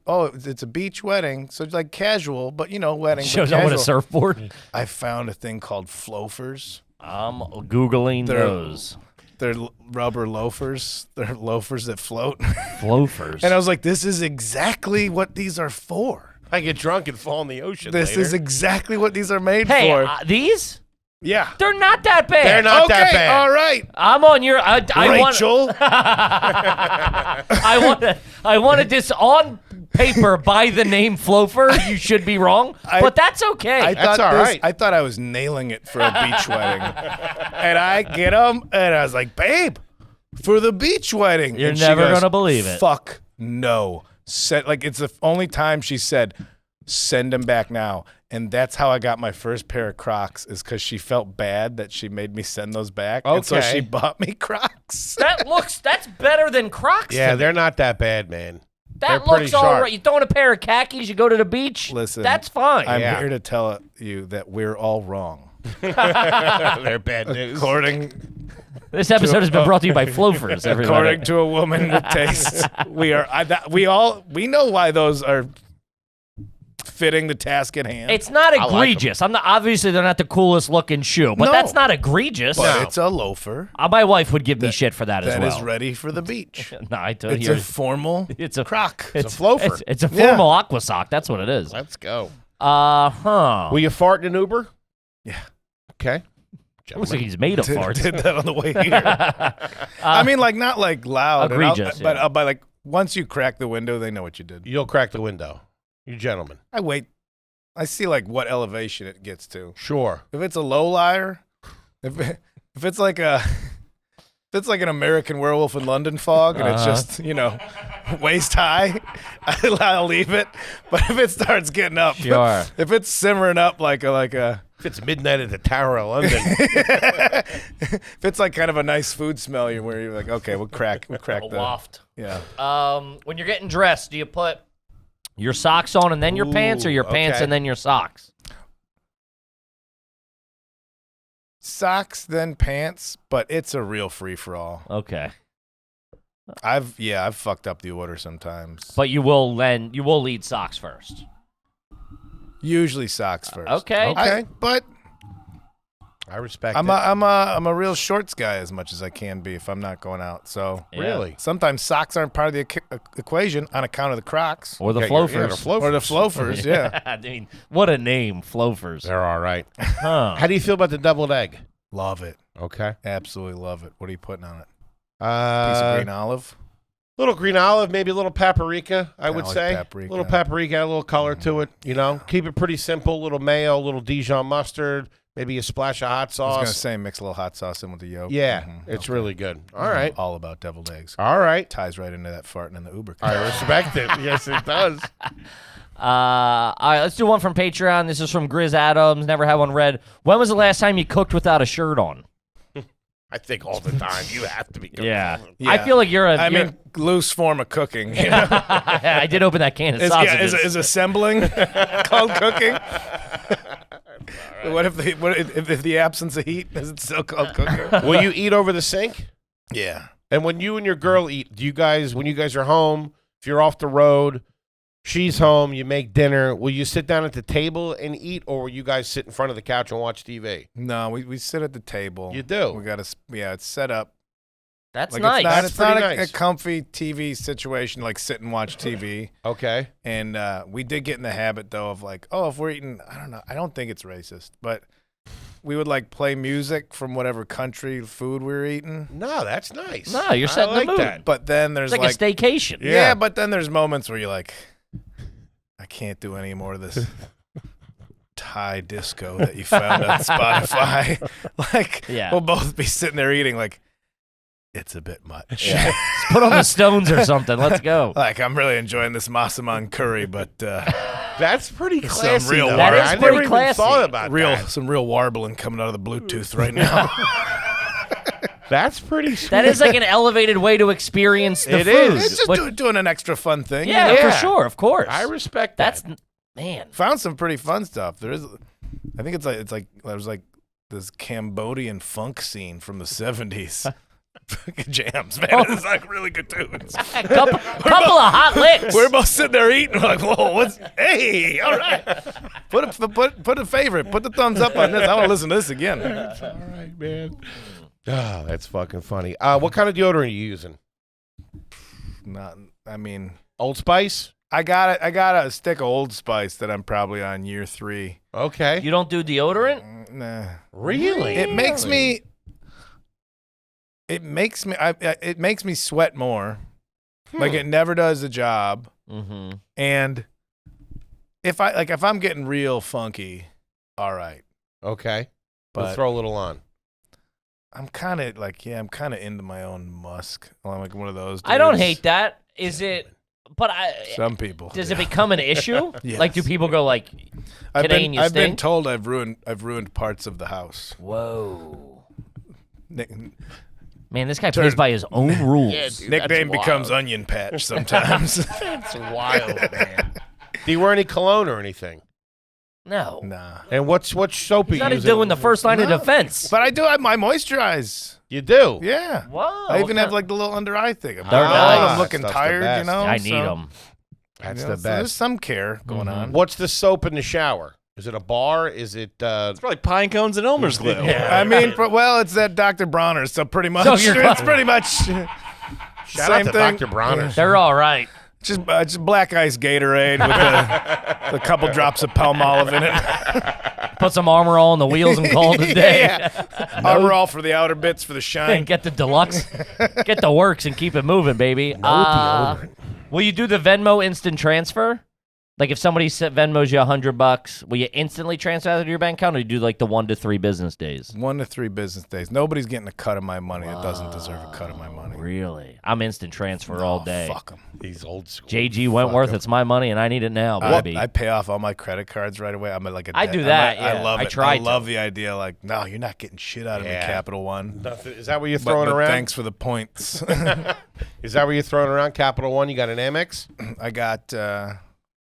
oh, it's a beach wedding, so it's like casual, but wedding. but Shows up with a casual. surfboard. I found a thing called floafers. I'm googling They're- those. They're rubber loafers. They're loafers that float. Loafers. And I was like, this is exactly what these are for. I get drunk and fall in the ocean This later. is exactly what these are made Hey, for. these? Yeah. They're not that bad. They're not Okay, that bad. all right. I'm on your. I want. Rachel. I wanted this on paper by the name Flofer. You should be wrong, but that's okay. I That's thought all right. I thought I was nailing it for a beach wedding. And I get them, and I was like, babe, for the beach wedding. You're And she never goes, gonna believe it. Fuck no. Like, it's the only time she said, send them back now. And that's how I got my first pair of Crocs, is because she felt bad that she made me send those back. And so Okay. she bought me Crocs. that's better than Crocs. Yeah, to me. they're not that bad, man. They're That pretty looks all sharp. right. You throw in a pair of khakis, you go to the beach. Listen, that's fine. I'm Yeah. here to tell you that we're all wrong. They're bad news. According This episode has been brought to you by Flofers. Everybody. According to a woman with taste, we know why those are fitting the task at hand. It's not like 'em. egregious. Obviously they're not the coolest looking shoe, but No. that's not egregious. but it's a loafer My wife would give me shit for that as that well. is ready for the beach. No, I don't It's hear. a formal It's a Croc. It's a floafer. It's a formal aqua sock. That's what it is. Let's go. Huh. Will you fart in an Uber? Yeah. Okay. Looks like he's made of Did farts. that on the way here. I mean, like, not like loud. and Egregious, yeah. but like, once you crack the window, they know what you did. You'll crack the window. You gentlemen. I wait. I see like what elevation it gets to. Sure. If it's a low liar, if it's like an American Werewolf in London fog and it's just, waist high, I'll leave it. But if it starts getting up, Sure. if it's simmering up like a If it's midnight at the Tower of London. if it's like kind of a nice food smell, where you're like, okay, we'll crack A the waft. yeah. When you're getting dressed, do you put your socks on and then your pants, or your pants okay. and then your socks? Socks, then pants, but it's a real free for all. Okay. I've fucked up the order sometimes. But you will lead socks first. Usually socks first. Okay. But I respect I'm it. a real shorts guy as much as I can be if I'm not going out. So Yeah. Really? sometimes socks aren't part of the equation on account of the Crocs Or the Okay, Flofers. yeah, the Flofers. or the Flofers. Yeah, I mean, what a name, Flofers. They're all right. Huh. How do you feel about the deviled egg? love it. Okay. Absolutely love it. What are you putting on it? Piece of green olive. Little green olive, maybe a little paprika, I would like say. paprika. Little paprika, a little color to it, Keep it pretty simple. Little mayo, a little Dijon mustard, maybe a splash of hot I was sauce. gonna say mix a little hot sauce in with the yolk. Yeah, Mhm. it's really good. All right. All about deviled eggs. All right. Ties right into that farting in the Uber. I respect it. Yes, it does. All right, let's do one from Patreon. This is from Grizz Adams. Never had one read. When was the last time you cooked without a shirt on? I think all the time you have to be cooking. Yeah. Yeah. I feel like you're a. I you're- mean, loose form of cooking. You know? I did open that can of sausages. Is assembling called cooking? What if the absence of heat is it still called cooking? Will you eat over the sink? Yeah. And when you and your girl eat, when you guys are home, if you're off the road, she's home, you make dinner, will you sit down at the table and eat, or will you guys sit in front of the couch and watch TV? No, we sit at the table. You do? We got it's set up. That's Like nice. That's It's not pretty a nice. comfy TV situation like sit and watch TV. Okay. And we did get in the habit though of like, if we're eating, I don't know, I don't think it's racist, but we would like play music from whatever country food we were eating. No, that's nice. No, you're setting I the like mood. that. But then there's It's like a staycation. yeah, but then there's moments where you're like, I can't do any more of this Thai disco that you found on Spotify. Like, Yeah. we'll both be sitting there eating like, it's a bit much. Yeah. Put on the Stones or something. Let's go. Like, I'm really enjoying this massaman curry, but That's pretty classy. real though. That is I pretty never classy. even thought about some real warbling coming out of the Bluetooth right now. that. That's pretty sweet. That is like an elevated way to experience the It food. is. It's just But- doing an extra fun thing. you yeah, know? for sure, of course. I respect that. That's man. Found some pretty fun stuff. There is, I think it's like there's like this Cambodian funk scene from the 70s. Jams, man. It's like really good tunes. A couple of hot licks. We're both sitting there eating, like, whoa, hey, all right. Put a favorite, put the thumbs up on this. I want to listen to this again. All right, man. Oh, that's fucking funny. What kind of deodorant are you using? I mean, Old Spice? I got a stick of Old Spice that I'm probably on year 3. Okay. You don't do deodorant? Nah. Really? It makes me. It makes me sweat more. Like it never does the job. Mm-hmm. And if I'm getting real funky, all right. Okay. But We'll throw a little on. I'm kind of into my own musk. I'm like one of those dudes. I don't hate that. Is it? But Some people. does it become an issue? Yes. Like, do people go like, Kinane, you I've been stink? told I've ruined parts of the house. Whoa. Nick, Man, this guy plays by his own rules. Yeah, dude, nickname that's becomes wild. Onion Patch sometimes. That's wild, man. Do you wear any cologne or anything? No. Nah. And what soap He's are not you using? doing the first line of defense. But I do have my moisturize. You do? Yeah. Whoa. I even have like the little under eye thing. I'm They're nice. I'm looking Stuff's the tired, best. you know. I need them. That's You know, the so there's best. some care going on. What's the soap in the shower? Is it a bar? Is it It's probably pine cones and Elmer's glue. I mean, it's that Dr. Bronner's, so pretty much. So you're it's pretty much shout same out to thing. Dr. Bronner's? They're all right. Just black ice Gatorade with a couple drops of Palmolive in it. Put some Armor All on the wheels and call it a day. Armor All for the outer bits for the shine. And get the deluxe. Get the works and keep it moving, baby. deodorant. Will you do the Venmo instant transfer? Like if somebody Venmos you $100, will you instantly transfer that to your bank account, or you do like the 1 to 3 business days? 1 to 3 business days. Nobody's getting a cut of my money that doesn't deserve a cut of my money. Really? I'm instant transfer all day. Fuck them. These old school. JG Wentworth, it's my money and I need it now, baby. I pay off all my credit cards right away. I'm like a I do that, I yeah. love I it. try I to. love the idea. Like, no, you're not getting shit out of me, Yeah. Capital One. Nothing. Is that what you're But- throwing but around? thanks for the points. Is that what you're throwing around? Capital One? You got an Amex? I got.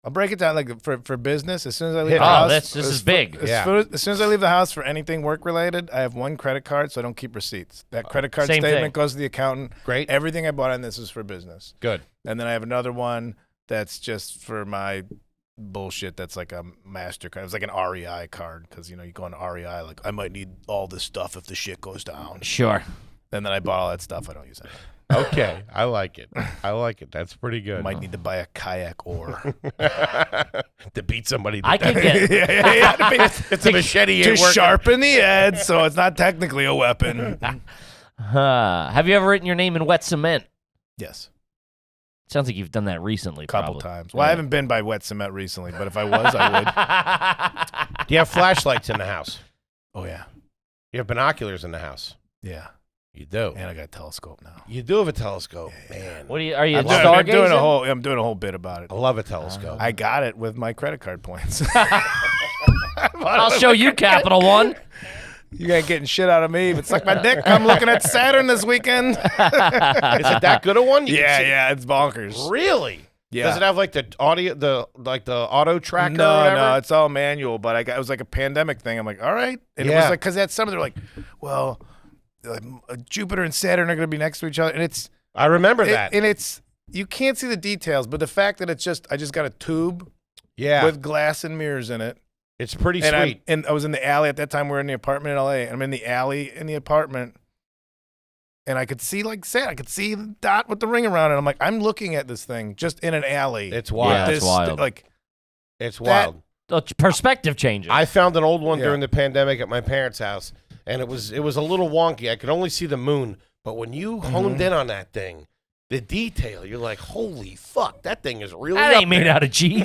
I'll break it down like for business. As soon as I leave Hit the it. house, this is big. As soon as I leave the house for anything work related, I have 1 credit card, so I don't keep receipts. That credit card Same statement thing. goes to the accountant. Great. Everything I bought on this is for business. Good. And then I have another one that's just for my bullshit. That's like a MasterCard. It's like an REI card because you go on REI like I might need all this stuff if the shit goes down. Sure. And then I bought all that stuff. I don't use it. Okay. I like it. That's pretty good. Might need to buy a kayak oar. To beat somebody. I could get. It's a machete. to ain't working. sharpen the edge, so it's not technically a weapon. Have you ever written your name in wet cement? Yes. Sounds like you've done that recently. A couple probably. times. Well, I haven't been by wet cement recently, but if I was, I would. Do you have flashlights in the house? Oh yeah, You have binoculars in the house? yeah. You do. And I got a telescope now. You do have a telescope. Man. What are you I'm doing a stargazing? I'm doing a whole bit about it. I love a telescope. I got it with my credit card points. I'll show you Capital One. You ain't getting shit out of me. If it's like my dick, I'm looking at Saturn this weekend. Is it that good a one? You can see- yeah, it's bonkers. Really? Yeah. Does it have like the audio, the auto tracker? or No, whatever? no, it's all manual. But it was like a pandemic thing. I'm like, all right, and it Yeah. was like because at some they're like, well, Jupiter and Saturn are going to be next to each other, and I remember that. and it's you can't see the details, but the fact that I just got a tube yeah, with glass and mirrors in it. it's pretty And sweet. I was in the alley at that time. We were in the apartment in LA. And I'm in the alley in the apartment, and I could see I could see the dot with the ring around it. I'm like, I'm looking at this thing just in an alley. It's Yeah, wild. it's wild. Like It's that- wild. The perspective changes. I found an old one Yeah. during the pandemic at my parents' house, and it was a little wonky. I could only see the moon, but when you honed in on that thing, the detail, you're like, holy fuck, that thing is really that up ain't made there. out of cheese.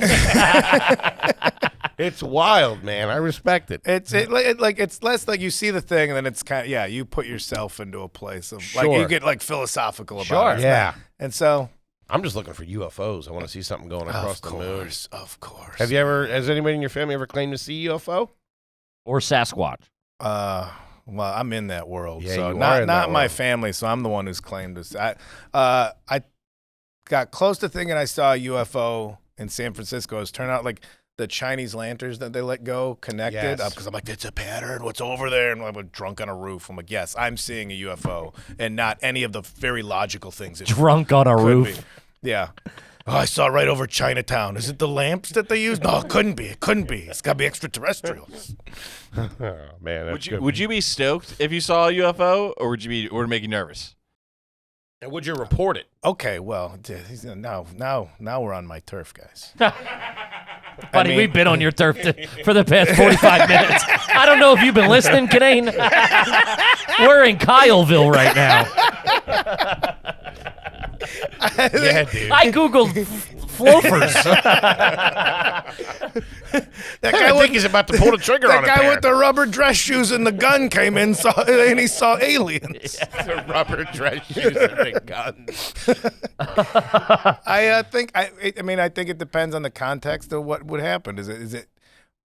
It's wild, man. I respect it. it's less like you see the thing, and then it's kind of you put yourself into a place of like Sure. you get like philosophical about Sure. it. Yeah. And so I'm just looking for UFOs. I want to see something going across the moon. of course. Has anybody in your family ever claimed to see UFO? Or Sasquatch. Well, I'm in that world, Yeah, so you are in not that my world. family. So I'm the one who's claimed this. I got close to thinking I saw a UFO in San Francisco. It's turned out like the Chinese lanterns that they let go connected Yes. because I'm like, it's a pattern. What's over there? And I'm drunk on a roof. I'm like, yes, I'm seeing a UFO and not any of the very logical things. It Drunk on a could roof. be. Yeah. Oh, I saw it right over Chinatown. Is it the lamps that they use? No, it couldn't be. It couldn't be. It's got to be extraterrestrials. Oh, man, that's good. Would you be stoked if you saw a UFO, or would it make you nervous? And would you report it? Okay, well, now we're on my turf, guys. Buddy, we've been on your turf for the past 45 minutes. I don't know if you've been listening, Kinane. We're in Kyleville right now. Yeah, dude. I Googled Flofers. That guy I think he's about to pull the trigger on That a guy pair. with the rubber dress shoes and the gun came in, and he saw aliens. The rubber dress shoes and the gun. I think it depends on the context of what would happen. Is it?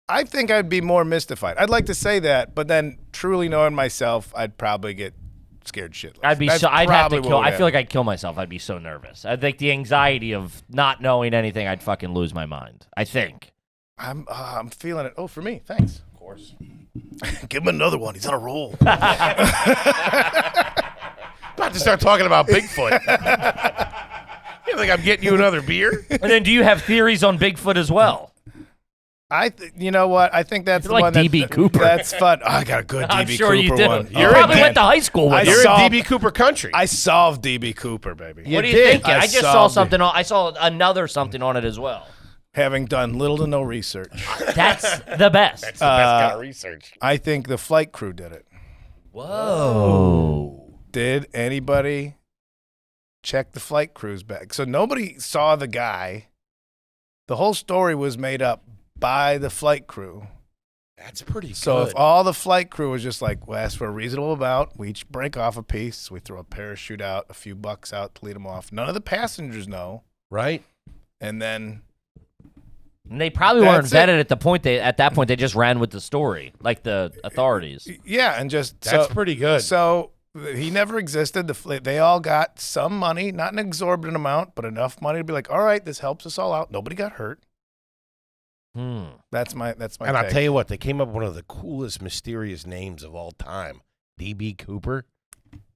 I think I'd be more mystified. I'd like to say that, but then truly knowing myself, I'd probably get scared shitless. I'd That's have to probably kill. what would I feel like happen. I'd kill myself. I'd be so nervous. I think the anxiety of not knowing anything, I'd fucking lose my mind. I think. I'm feeling it. Oh, for me, thanks. Of course. Give him another one. He's on a roll. About to start talking about Bigfoot. You think I'm getting you another beer? And then, do you have theories on Bigfoot as well? You know what? I think that's You're the like one DB Cooper. That's fun. Oh, I got a good DB I'm sure Cooper you do. one. You probably went to high school with him. You're saw- in DB Cooper country. I solved DB Cooper, baby. What are you did. thinking? I just saw solved it. something. I saw another something on it as well. Having done little to no research, That's the best. That's the best kind of research. I think the flight crew did it. Whoa. Did anybody check the flight crew's bag? So nobody saw the guy. The whole story was made up by the flight crew. That's pretty So good. if all the flight crew was just like, well, ask for a reasonable amount, we each break off a piece, we throw a parachute out, a few bucks out to lead them off. None of the passengers know. Right? And then And they probably weren't That's it. vetted at that point they just ran with the story, like the authorities. yeah, and just That's pretty good. So he never existed. They all got some money, not an exorbitant amount, but enough money to be like, all right, this helps us all out. Nobody got hurt. That's my. And take. I'll tell you what, they came up with one of the coolest, mysterious names of all time. DB Cooper.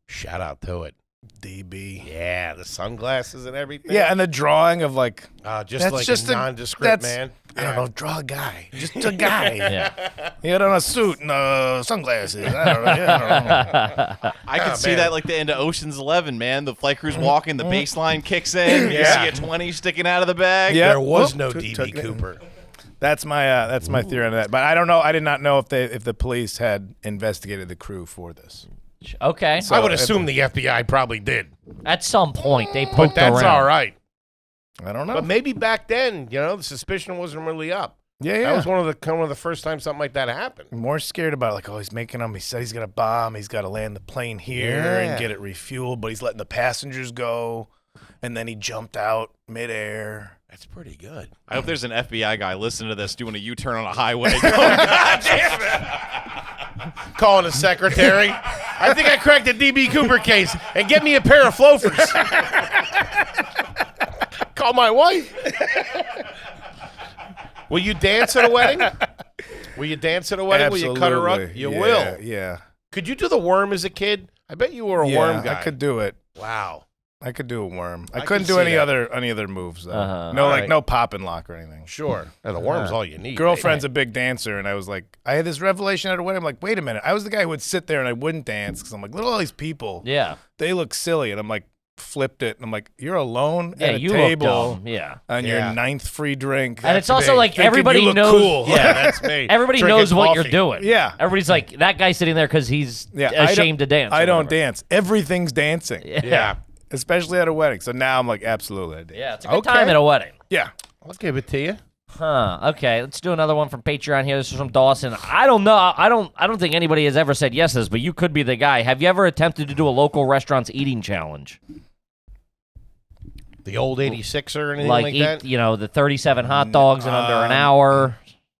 Shout out to it. DB. Yeah, the sunglasses and everything. Yeah, and the drawing of like, just that's like just a a- nondescript that's- man. I don't know, draw a guy, just a guy. Yeah. He had on a suit and sunglasses. I don't know. I don't know. I could see man. that like the end of Ocean's 11, man. The flight crew's walking, the baseline kicks in, Yeah. you see a 20 sticking out of the bag. Yeah. There was Whoop, no took DB it. Cooper. That's my theory on that. But I don't know. I did not know if the police had investigated the crew for this. Okay. So I would if- assume the FBI probably did. At some point they But poked that's around. all right. I don't know. But maybe back then, the suspicion wasn't really up. yeah. That was one of the first times something like that happened. More scared about like, oh, he's making them. He said he's gonna bomb. He's got to land the plane here and Yeah. get it refueled, but he's letting the passengers go, and then he jumped out midair. That's pretty good. I hope there's an FBI guy listening to this doing a U-turn on a highway. Going, God damn it. Calling the secretary. I think I cracked the DB Cooper case, and get me a pair of Flofers. Call my wife. Will you dance at a wedding? Will you dance at a wedding? Will you cut her up? Absolutely. You Yeah, will. Yeah. Could you do the worm as a kid? I bet you were a Yeah, worm guy. I could do it. Wow. I could do a worm. I I couldn't can do see any that. other moves though. Uh-huh. No, All like right. no pop and lock or anything. Sure. And the worm's all you need. Girlfriend's a big dancer, and I was like, I had this revelation at a wedding. I'm like, wait a minute. I was the guy who would sit there and I wouldn't dance because I'm like, look at all these people. Yeah. They look silly, and I'm like, flipped it, and I'm like, you're alone Yeah, at a you table look dumb. Yeah. on Yeah. your 9th free drink. And it's That's also me. like Thinking everybody you look knows. cool. Yeah, that's me. Everybody Drinking knows what you're coffee. doing. Yeah. Everybody's like, that guy's sitting there because he's ashamed to dance. I or don't whatever. dance. Everything's dancing, Yeah. especially at a wedding. So now I'm like, absolutely, I dance. Yeah, it's a good time at a wedding. Yeah. I'll give it to you. Huh. Okay, let's do another one from Patreon here. This is from Dawson. I don't know. I don't think anybody has ever said yes to this, but you could be the guy. Have you ever attempted to do a local restaurant's eating challenge? The old 86er or anything Like like eat, that? the 37 hot dogs in under an hour.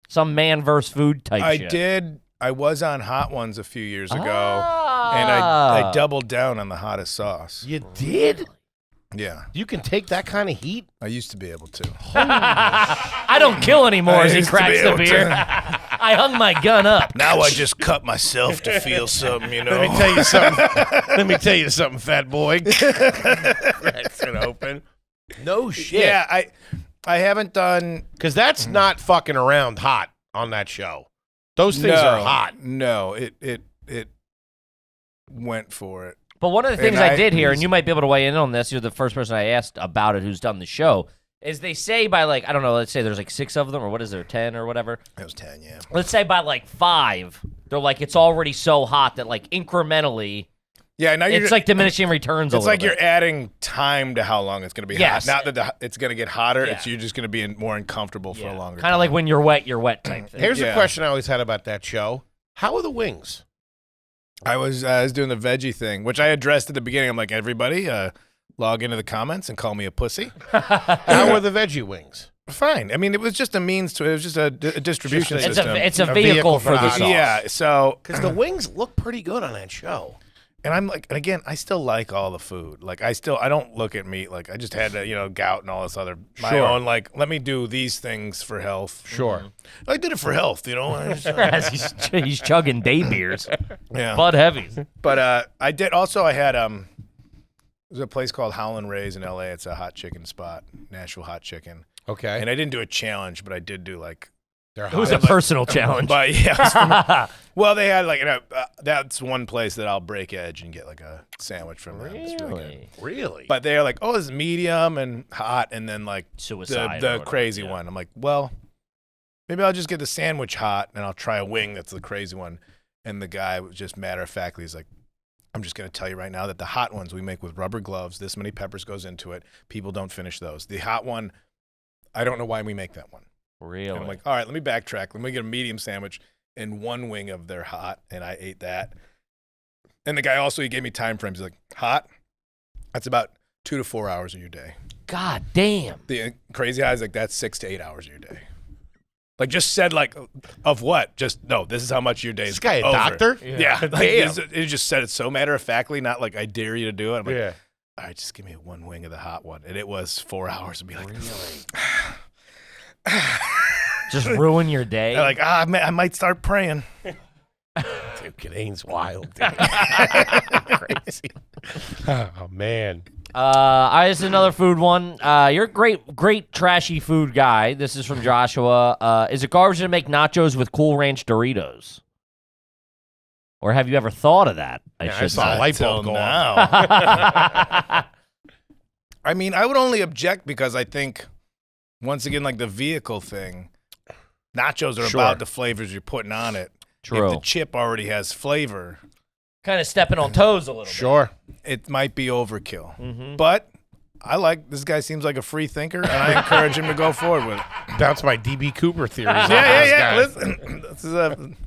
Some man versus food type I shit. did. I was on Hot Ones a few years ago, and Ah. I doubled down on the hottest sauce. You did? Yeah, You can take that kind of heat? I used to be able to. I don't kill anymore as he used to cracks be the able beer. I hung my gun up. Now I just cut myself to feel something, you know. Let me tell you something. Let me tell you something, fat boy. Cracks it open. No shit. Yeah, I haven't done. Because that's not fucking around hot on that show. Those things are hot. No, it went for it. But one of the things And I did hear, and you might be able to weigh in on this, you're the first person I asked about it who's done the show, is they say by like, I don't know, let's say there's like 6 of them, or what is there, 10 or whatever? It was 10, yeah. Let's say by like 5, they're like, it's already so hot that like incrementally, Yeah, now it's like diminishing returns a It's little like bit. you're adding time to how long it's going to be Yes. hot. Not that it's going to get hotter. Yeah. You're just going to be more uncomfortable for a longer time. Kind of like when you're wet type thing. Here's a Yeah. question I always had about that show. How are the wings? I was doing the veggie thing, which I addressed at the beginning. I'm like, everybody, log into the comments and call me a pussy. How are the veggie wings? Fine. I mean, it was just a means to. It was just a distribution It's system. It's a A vehicle vehicle for for the the sauce. Yeah. So, Because the wings look pretty good on that show. and I'm like, and again, I still like all the food. Like, I don't look at meat. Like, I just had to, gout and all this other my Sure. own. Like, let me do these things for health. Sure. I did it for health. I just, he's chugging day beers. yeah. Bud Heavies. But I did also. I had there's a place called Howlin' Ray's in L.A. It's a hot chicken spot, Nashville hot chicken. Okay. And I didn't do a challenge, but I did do like. They're It was hot. a personal challenge. But yeah, well, they had like that's one place that I'll break edge and get like a sandwich from them. It's really good. Really? Really? But they're like, oh, it's medium and hot, and then like Suicide. or the whatever, crazy yeah. one. I'm like, well, maybe I'll just get the sandwich hot, and I'll try a wing that's the crazy one. And the guy was just matter of factly, he's like, I'm just going to tell you right now that the hot ones we make with rubber gloves, this many peppers goes into it. People don't finish those. The hot one, I don't know why we make that one. Really? And I'm like, all right, let me backtrack. Let me get a medium sandwich and one wing of their hot, and I ate that. And the guy also, he gave me time frames. He's like, hot, that's about 2 to 4 hours of your day. God damn. The crazy high is like, that's 6 to 8 hours of your day. Like, just said like, of what? Just, no, this is how much your day is This guy a over. doctor? Yeah. Like, Damn. it just said it so matter-of-factly, not like I dare you to do it. I'm like, Yeah. all right, just give me one wing of the hot one. And it was 4 hours to be like, Just ruin your day. like, I might start praying. Dude, Kinane's wild. Crazy. Oh, man. This is another food one. You're a great trashy food guy. This is from Joshua. Is it garbage to make nachos with Cool Ranch Doritos? Or have you ever thought of that? I saw a light bulb go off. now. I mean, I would only object because I think, once again, like the vehicle thing, nachos are Sure. about the flavors you're putting on it. True. If the chip already has flavor, Kind of stepping on toes a little Sure. it might be overkill. bit. But I like this guy. Seems like a free thinker, and I encourage him to go forward with it. Bounce my DB Cooper theories. Yeah. Listen, this is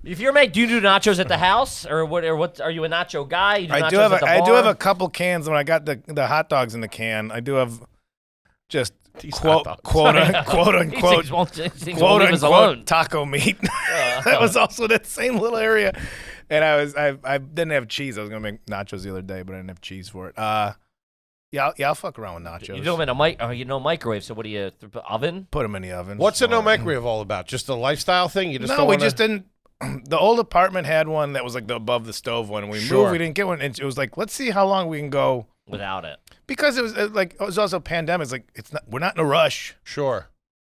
If you're do you do nachos at the house or what? Or what? Are you a nacho guy? You do I nachos do have at the I do bar? have a couple cans when I got the hot dogs in the can. I do have just These quote hot dogs. quote These unquote things won't leave quote us unquote alone. taco meat. That was also that same little area. And I didn't have cheese. I was gonna make nachos the other day, but I didn't have cheese for it. I'll fuck around with nachos. You do them in a microwave. So what do you oven? Put them in the oven. What's a no microwave all about? Just a lifestyle thing? You just No, don't we wanna... just didn't. The old apartment had one that was like the above the stove one. And we Sure. moved. We didn't get one. And it was like, let's see how long we can go. Without it. Because it was also a pandemic. It's like we're not in a rush. Sure.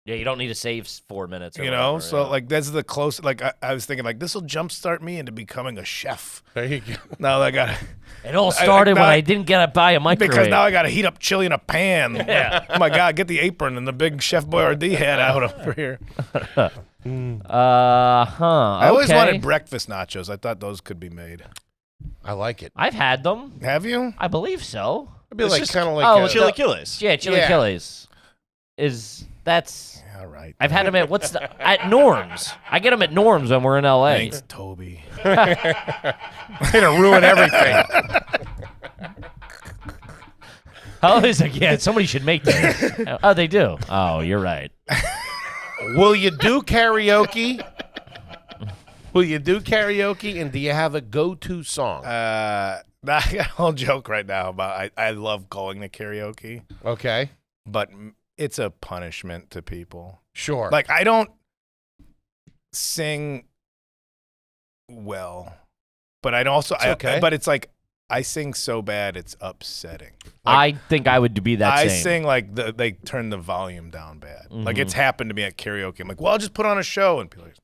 Yeah, you don't need to save 4 minutes. Or You know, whatever, so yeah. like that's the close. Like I was thinking, like this will jumpstart me into becoming a chef. There you go. Now I got It all started when now- I didn't get to buy a microwave. because now I got to heat up chili in a pan. Yeah. Oh my God, get the apron and the big Chef Boyardee hat out over here. I always okay. wanted breakfast nachos. I thought those could be made. I like it. I've had them. Have you? I believe so. It'd be like just- kind of like oh, a- Chili Killis. Yeah, chili Yeah. Achilles. That's All right. I've had them at Norm's. I get them at Norm's when we're in LA. Thanks, Toby. Way to ruin everything. Oh, it's like, yeah, somebody should make that. Oh, they do. Oh, you're right. Will you do karaoke? Will you do karaoke? And do you have a go-to song? I got a whole joke right now about I love going to karaoke, Okay. but it's a punishment to people. Sure. Like I don't sing well, but I also It's okay. but it's like I sing so bad it's upsetting. I think I would be that I same. sing like they turn the volume down bad. Like it's happened to me at karaoke. I'm like, well, I'll just put on a show, and people are like,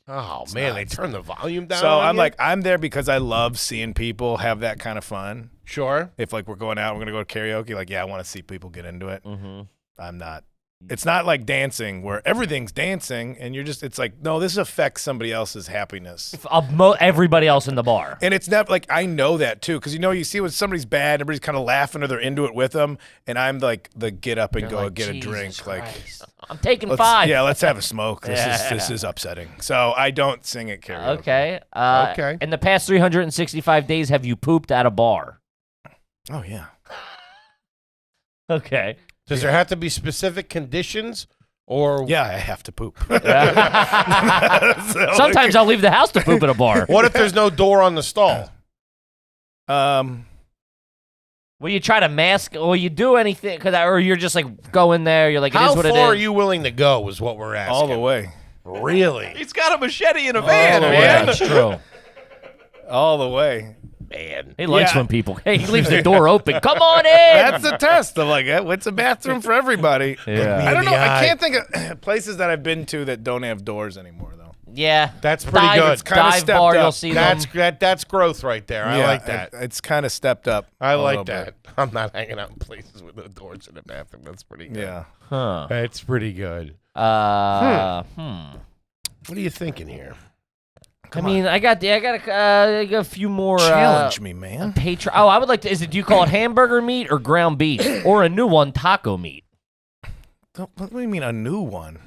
Oh, man, they turn the volume down. so on I'm you? like, I'm there because I love seeing people have that kind of fun. Sure. If like we're going out, we're gonna go to karaoke. Like, yeah, I want to see people get into it. I'm not. It's not like dancing where everything's dancing and you're just. It's like, no, this affects somebody else's happiness. Everybody else in the bar. And it's not like I know that too, because you see when somebody's bad, everybody's kind of laughing or they're into it with them, and I'm like the get up and You're go like, get a Jesus drink. Christ. I'm taking Let's, 5. yeah, let's have a smoke. This is upsetting. So I don't sing at karaoke. Okay. Okay. In the past 365 days, have you pooped at a bar? Oh yeah. Okay. Does there have to be specific conditions? Or Yeah, I have to poop. Sometimes I'll leave the house to poop at a bar. what if there's no door on the stall? Will you try to mask, or you do anything, or you're just like go in there, you're like, it How is what it is. far are you willing to go is what we're asking. all the way. Really? He's got a machete in a van, the way. man. That's true. All the way. Man. He likes Yeah. when people, hey, he leaves the door open. Come on in. That's the test of like, it's a bathroom for everybody. Yeah. I don't know. In the I eye. can't think of places that I've been to that don't have doors anymore, though. Yeah. That's pretty dive, good. It's Kinda dive stepped bar, up. you'll see That's them. that's growth right there. I like that. It's kind of stepped up. I a like little that. I'm not hanging out in places with no doors in the bathroom. That's pretty bit. good. Yeah. Huh. That's pretty good. Hmm. What are you thinking here? I mean, I got a few more. Challenge me, man. Oh, I would like to. Do you call it hamburger meat or ground beef, or a new one, taco meat? What do you mean a new one?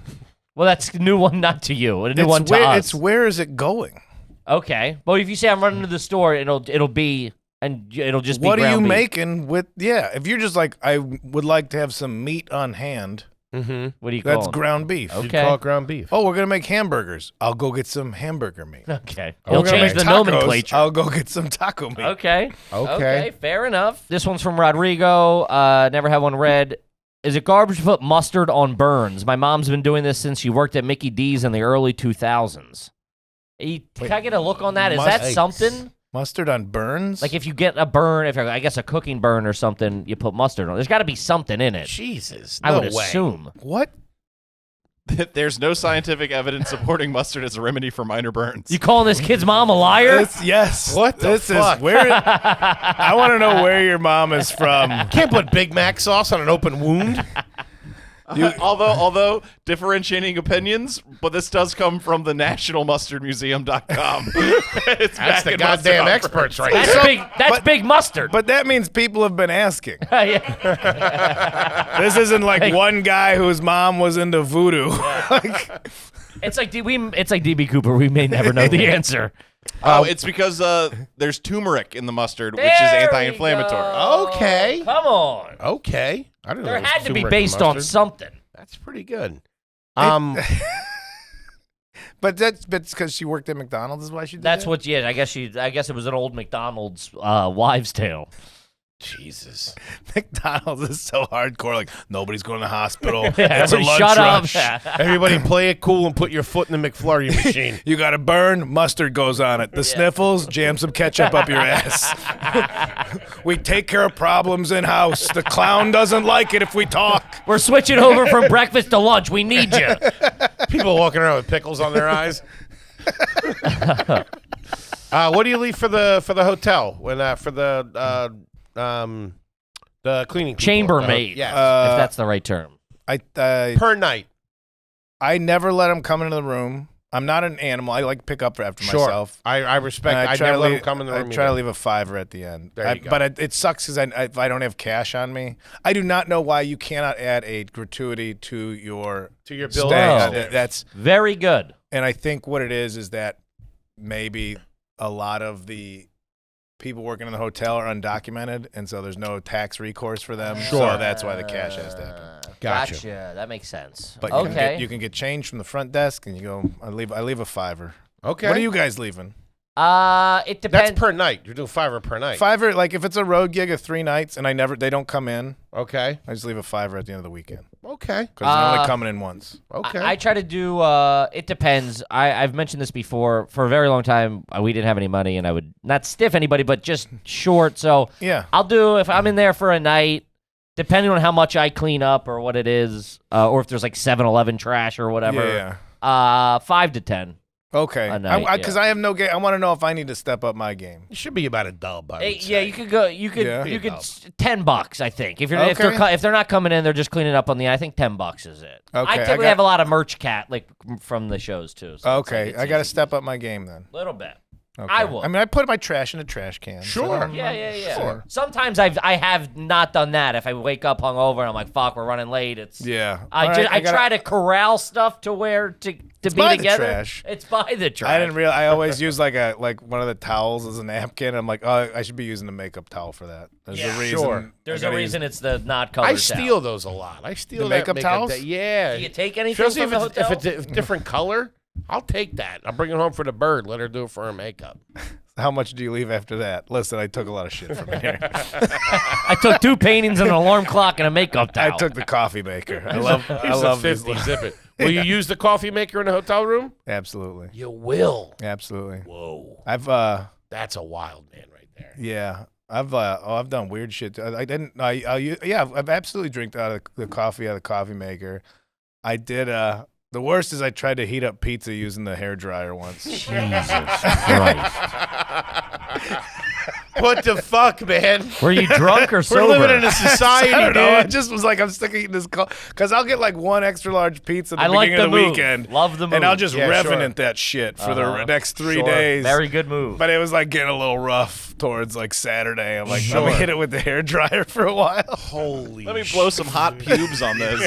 Well, that's a new one, not to you. A new one to us. It's where is it going? Okay. Well, if you say I'm running to the store, it'll be just be What are you ground beef. making with? Yeah, if you're just like, I would like to have some meat on hand. Mm-hmm. What do you call That's it? ground beef. You Okay. call it ground beef. Oh, we're gonna make hamburgers. I'll go get some hamburger meat. Okay. Oh, He'll we're gonna change make the tacos. nomenclature. I'll go get some taco meat. Okay. Okay. Fair enough. This one's from Rodrigo. Never had one read. Is it garbage to put mustard on burns? My mom's been doing this since she worked at Mickey D's in the early 2000s. Can I get a look on that? Is that Yikes. something? Mustard on burns? Like if you get a burn, I guess a cooking burn or something, you put mustard on. There's got to be something in it. Jesus. I No would way. assume. What? There's no scientific evidence supporting mustard as a remedy for minor burns. You calling this kid's mom a liar? Yes. What the this fuck? is where. I want to know where your mom is from. Can't put Big Mac sauce on an open wound. Although differentiating opinions, but this does come from the nationalmustardmuseum.com. It's That's the back in mustard goddamn on experts burns. right That's there. big. That's big mustard. But that means people have been asking. Yeah. This isn't like one guy whose mom was into voodoo. Like, It's like DB Cooper. We may never know the answer. Oh, it's because there's turmeric in the mustard, which is There we anti-inflammatory. go. Okay. Come on. Okay. I don't know. There it was had to be turmeric based and on mustard. something. That's pretty good. but that's because she worked at McDonald's is why she did That's that? what. Yeah, I guess it was an old McDonald's wives' tale. Jesus. McDonald's is so hardcore. Like, nobody's going to the hospital. Yeah, it's a everybody lunch shut rush. up. Everybody play it cool and put your foot in the McFlurry machine. You got a burn, mustard goes on it. The sniffles, jam some ketchup up your ass. We take care of problems in-house. The clown doesn't like it if we talk. We're switching over from breakfast to lunch. We need you. People walking around with pickles on their eyes. What do you leave for the hotel when for the cleaning people? Chambermaid. Yes. if that's the right term. Per night. I never let them come into the room. I'm not an animal. I like pick up after Sure. myself. I respect. And I try never to let leave- them come in the room. I try to either. leave a $5 at the end. There you go. But it sucks because if I don't have cash on me, I do not know why you cannot add a gratuity to your bill. stay. Oh. That's Very good. and I think what it is that maybe a lot of the people working in the hotel are undocumented, and so there's no tax recourse for them. Sure. So that's why the cash has to happen. Gotcha. That makes sense. But okay. you can get change from the front desk, and you go. I leave a $5. Okay. What are you guys leaving? It depends. That's per night. You're doing $5 per night. $5, like if it's a road gig of 3 nights and they don't come in, Okay. I just leave a $5 at the end of the weekend Okay. because they're only coming in once. Okay. I try to do. It depends. I've mentioned this before. For a very long time, we didn't have any money, and I would not stiff anybody, but just short. So Yeah. I'll do if I'm in there for a night, depending on how much I clean up or what it is, or if there's like 7-Eleven trash or whatever. Yeah. 5 to 10. Okay. A night, Because I have no game. I want to know if I need to step up my game. it should be about a dub. I would Yeah, say. you could go. You could. Yeah. You could. $10, I think. If Okay. if they're not coming in, they're just cleaning up on the. I think $10 is it. Okay, I I typically got- have a lot of merch from the shows too. So it's Okay. like I got to step up my game then. a little bit. Okay. I will. I mean, I put my trash in a trash can. Sure. Yeah. Sure. Sometimes I have not done that. If I wake up hungover and I'm like, fuck, we're running late. It's Yeah. I All just right, I try to corral stuff to where to be by the together. trash. It's by the trash. I didn't realize. I always use like one of the towels as a napkin. I'm like, oh, I should be using a makeup towel for that. There's Yeah. a reason. Sure. There's I a gotta reason use- it's the not colored I towel. steal those a lot. I steal The that makeup towels? Yeah. Do you take anything Especially from if the it's, hotel? if it's a different color, I'll take that. I'll bring it home for the bird. Let her do it for her makeup. How much do you leave after that? Listen, I took a lot of shit from here. I took 2 paintings and an alarm clock and a makeup towel. I took the coffee maker. I love these 50. Zip it. Will you use the coffee maker in the hotel room? Absolutely. You will. Absolutely. Whoa. I've That's a wild man right there. yeah. I've done weird shit. I've absolutely drank out of the coffee maker. I did the worst is I tried to heat up pizza using the hairdryer once. Jesus Christ. What the fuck, man? Were you drunk or sober? We're living in a society, I don't know. I dude. just was like, I'm sick of eating this because I'll get like 1 extra large pizza at the I like beginning of the the move. weekend. Love the And I'll move. just Yeah, revenant that shit for the next 3 Sure. days. Very good move. But it was like getting a little rough towards like Saturday. I'm like, I'm Sure. gonna hit it with the hairdryer for a while. Holy Let me blow some hot pubes on this.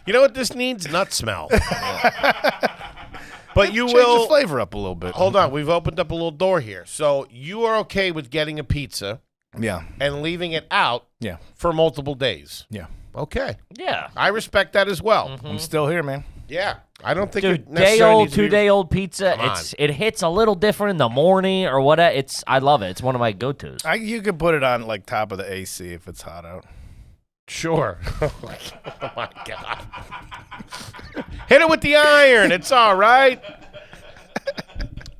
You know what this needs? Nut smell. But you Change will. the flavor up a little bit. Hold on. We've opened up a little door here. So you are okay with getting a pizza Yeah. and leaving it out Yeah. for multiple days. Yeah. Okay. Yeah. I respect that as well. I'm still here, man. Yeah. I don't think Dude, it necessarily needs to be- 2-day-old pizza. Come on. It hits a little different in the morning or what. I love it. It's one of my go-tos. You could put it on like top of the AC if it's hot out. Sure. Oh my God. Hit it with the iron. It's all right.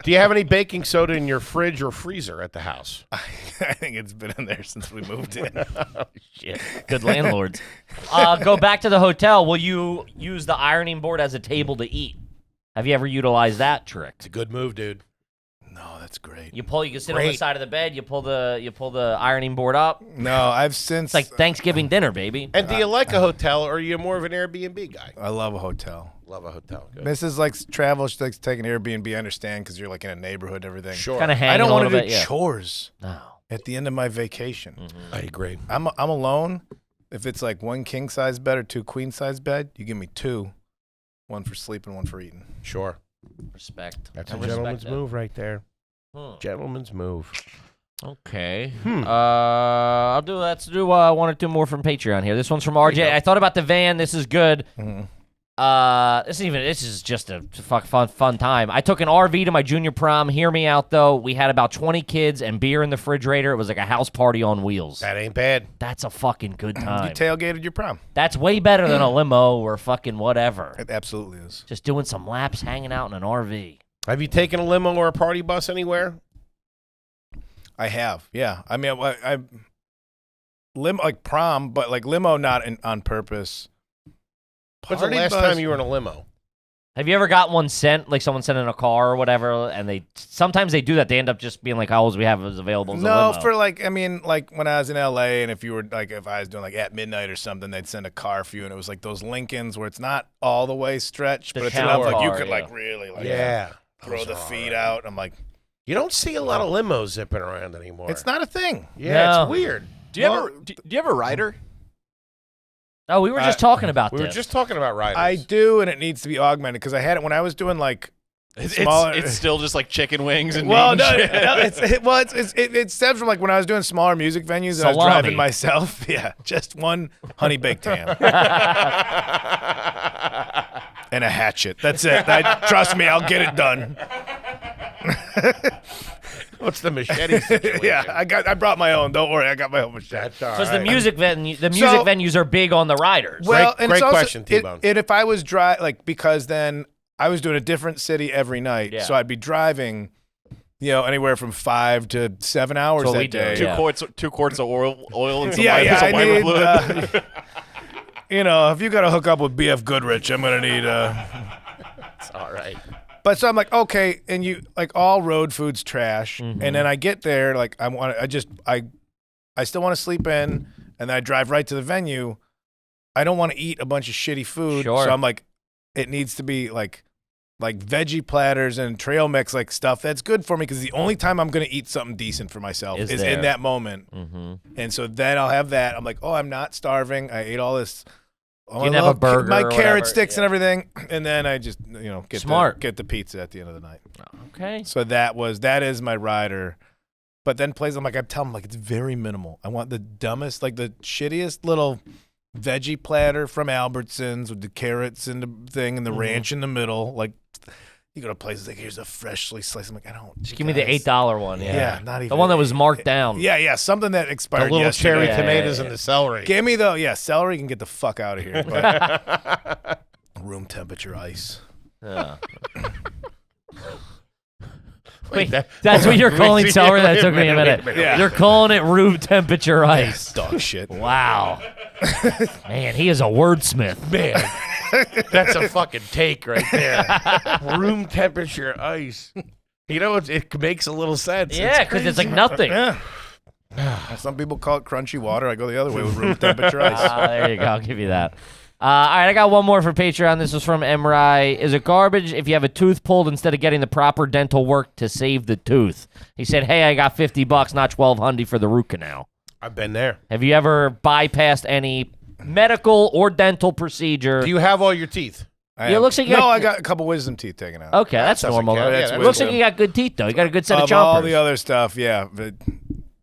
Do you have any baking soda in your fridge or freezer at the house? I think it's been in there since we moved in. Shit. Good landlords. Go back to the hotel. Will you use the ironing board as a table to eat? Have you ever utilized that trick? It's a good move, dude. No, that's great. You can sit on the Great. side of the bed. You pull the ironing board up. No, I've since It's like Thanksgiving dinner, baby. And do you like a hotel, or are you more of an Airbnb guy? I love a hotel. Love a hotel. Good. Mrs. likes travel. She likes taking Airbnb. I understand because you're like in a neighborhood and everything. Sure. Kind of hang I don't a want little to do bit, yeah. chores No. at the end of my vacation. I agree. I'm alone. If it's like 1 king size bed or 2 queen size bed, you give me 2, 1 for sleeping, 1 for eating. Sure. Respect. That's I a respect gentleman's that. move right there. Hmm. Gentleman's move. Okay. Let's do 1 or 2 more from Patreon here. This one's from RJ. I thought about the van. This is good. Mhm. This is just a fun time. I took an RV to my junior prom. Hear me out though. We had about 20 kids and beer in the refrigerator. It was like a house party on wheels. That ain't bad. That's a fucking good You time. tailgated your prom. That's way better than a limo or fucking whatever. It absolutely is. Just doing some laps, hanging out in an RV. Have you taken a limo or a party bus anywhere? I have, yeah. I mean, I like prom, but like limo not on purpose. When's the Party last bus- time you were in a limo? Have you ever got one sent, like someone sent in a car or whatever, and sometimes they do that. They end up just being like, all we have is available as a No, limo. for like, I mean, like when I was in LA, and if I was doing like at midnight or something, they'd send a car for you, and it was like those Lincolns where it's not all the way stretched, The but it's enough shower like you car, could yeah. like really like throw Those the are all feet right. out. I'm like, You don't see a lot of limos zipping around anymore. it's not a thing. Yeah, No. it's weird. Do you have a rider? Oh, we were just talking about We this. were just talking about riders. I do, and it needs to be augmented because I had it when I was doing like smaller. It's still just like chicken wings and Well, meat no, and shit. it stems from like when I was doing smaller music venues and I was Salami. driving myself. Yeah, just 1 honey baked ham and a hatchet. That's it. Trust me, I'll get it done. What's the machete situation? Yeah, I brought my own. Don't worry, I got my own machete. That's all Because right. the music venues are big on the riders. Well, Great and it's also, question, T-Bone. If I was because then I was doing a different city every night, Yeah. so I'd be driving, anywhere from 5 to 7 hours That's what that we do, day. yeah. Two quarts of oil and some Yeah, some I wiper need. fluid. If you got to hook up with BF Goodrich, I'm gonna need. It's all right. But so I'm like, okay, and you like all road food's trash, and then I get there, like I still want to sleep in, and then I drive right to the venue. I don't want to eat a bunch of shitty food, Sure. so I'm like, it needs to be like veggie platters and trail mix, like stuff that's good for me, because the only time I'm gonna eat something decent for myself is there. in that moment, and so then I'll have that. I'm like, oh, I'm not starving. I ate all this. You can have a burger my or carrot whatever, sticks yeah. and everything, and then I just get the pizza at the end of the night. Okay. So that is my rider. But then plays, I'm telling them, like, it's very minimal. I want the dumbest, like the shittiest little veggie platter from Albertsons with the carrots and the thing and the ranch in the middle. Like, you go to places like, here's a freshly sliced. I'm like, I don't. Just give me the $8 one. Yeah, not even the one that was marked down. Yeah, something that The expired little cherry yesterday. tomatoes and the celery. Give me celery can get the fuck out of here. But room temperature ice. Yeah. Wait, That's what you're calling celery? That took me a minute. Yeah. You're calling it room temperature ice. Dog shit. Wow. Man, he is a wordsmith. Man, that's a fucking take right there. Room temperature ice. It makes a little sense. Yeah, because it's like nothing. Yeah. Some people call it crunchy water. I go the other way with room temperature ice. There you go. I'll give you that. All right, I got one more for Patreon. This was from Emrai. Is it garbage if you have a tooth pulled instead of getting the proper dental work to save the tooth? He said, hey, I got $50, not $1,200 for the root canal. I've been there. Have you ever bypassed any medical or dental procedure? Do you have all your teeth? It looks like you no, got- I got a couple wisdom teeth taken out. Okay, that's doesn't normal. count. though. Yeah, that Looks like wisdom. you got good teeth, though. You got a good set of chompers. All the other stuff, yeah. But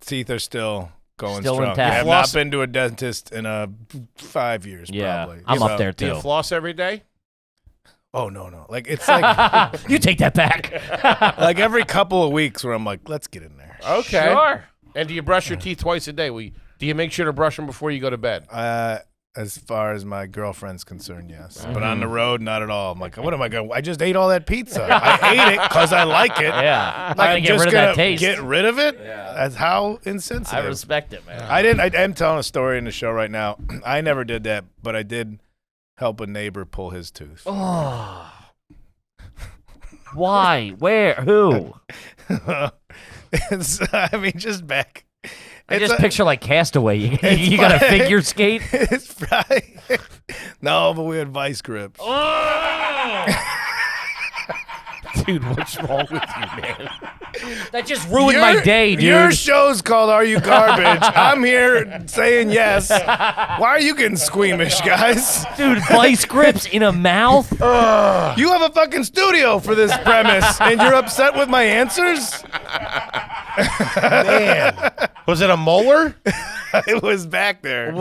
teeth are still going Still strong. intact. I have Floss- not been to a dentist in 5 years, Yeah, probably. I'm So- up there, Do you too. floss every day? Oh, no. Like, it's like, You take that back. like every couple of weeks where I'm like, let's get in there. Okay. Sure. And do you brush your teeth twice a day? Do you make sure to brush them before you go to bed? As far as my girlfriend's concerned, yes. But Mm-hmm. on the road, not at all. I'm like, what am I going to? I just ate all that pizza. I ate it because I like it. Yeah. I'm get just rid of gonna that taste. get rid of it? Yeah. That's how insensitive. I respect it, man. I am telling a story in the show right now. I never did that, but I did help a neighbor pull his tooth. Oh. Why? Where? Who? Just back. I just picture like Castaway. You got a figure skate? It's probably no, but we had vice grips. Dude, what's wrong with you, man? That just ruined my day, dude. Your show's called Are You Garbage? I'm here saying yes. Why are you getting squeamish, guys? Dude, vice grips in a mouth? You have a fucking studio for this premise, and you're upset with my answers? Man. Was it a molar? It was back there. It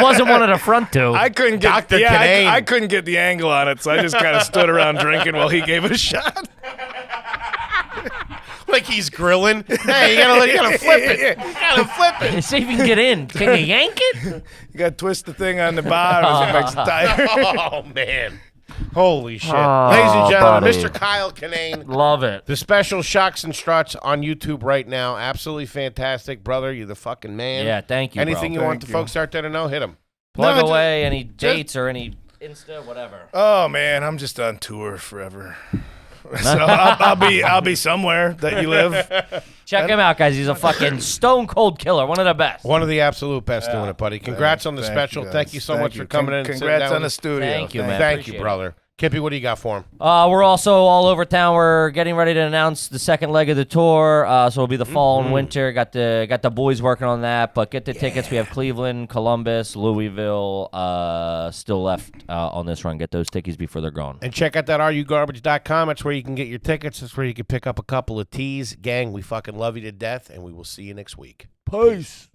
wasn't one of the front two. I couldn't get Dr. Kinane. I couldn't get the angle on it, so I just kind of stood around drinking while he gave it a shot. Like he's grilling? Hey, you gotta flip it. You gotta flip it. See if you can get in. Can you yank it? You got to twist the thing on the bottom so it makes it tighter. Oh, man. Holy shit. Oh, Ladies and gentlemen, buddy. Mr. Kyle Kinane. Love it. The special Shocks and Struts on YouTube right now. Absolutely fantastic, brother. You're the fucking man. Yeah, thank you, Anything bro. you want Thank the you. folks out there to know, hit them. Plug No, away any dates or any Insta, whatever. Oh man, I'm just on tour forever. So I'll be somewhere that you live. Check him out, guys. He's a fucking stone cold killer. One of the best. One of the absolute best doing it, buddy. Congrats on the Thank special. you, Thank guys. you so Thank much you. for coming in. and sitting Congrats down on the with- studio. Thank you, man. Thank Appreciate you, it. brother. Kippy, what do you got for him? We're also all over town. We're getting ready to announce the second leg of the tour. So it'll be the fall and winter. Got the boys working on that. But get the tickets. We have Cleveland, Columbus, Louisville still left on this run. Get those tickets before they're gone. And check out that RUGarbage.com. That's where you can get your tickets. That's where you can pick up a couple of teas. Gang, we fucking love you to death, and we will see you next week. Peace.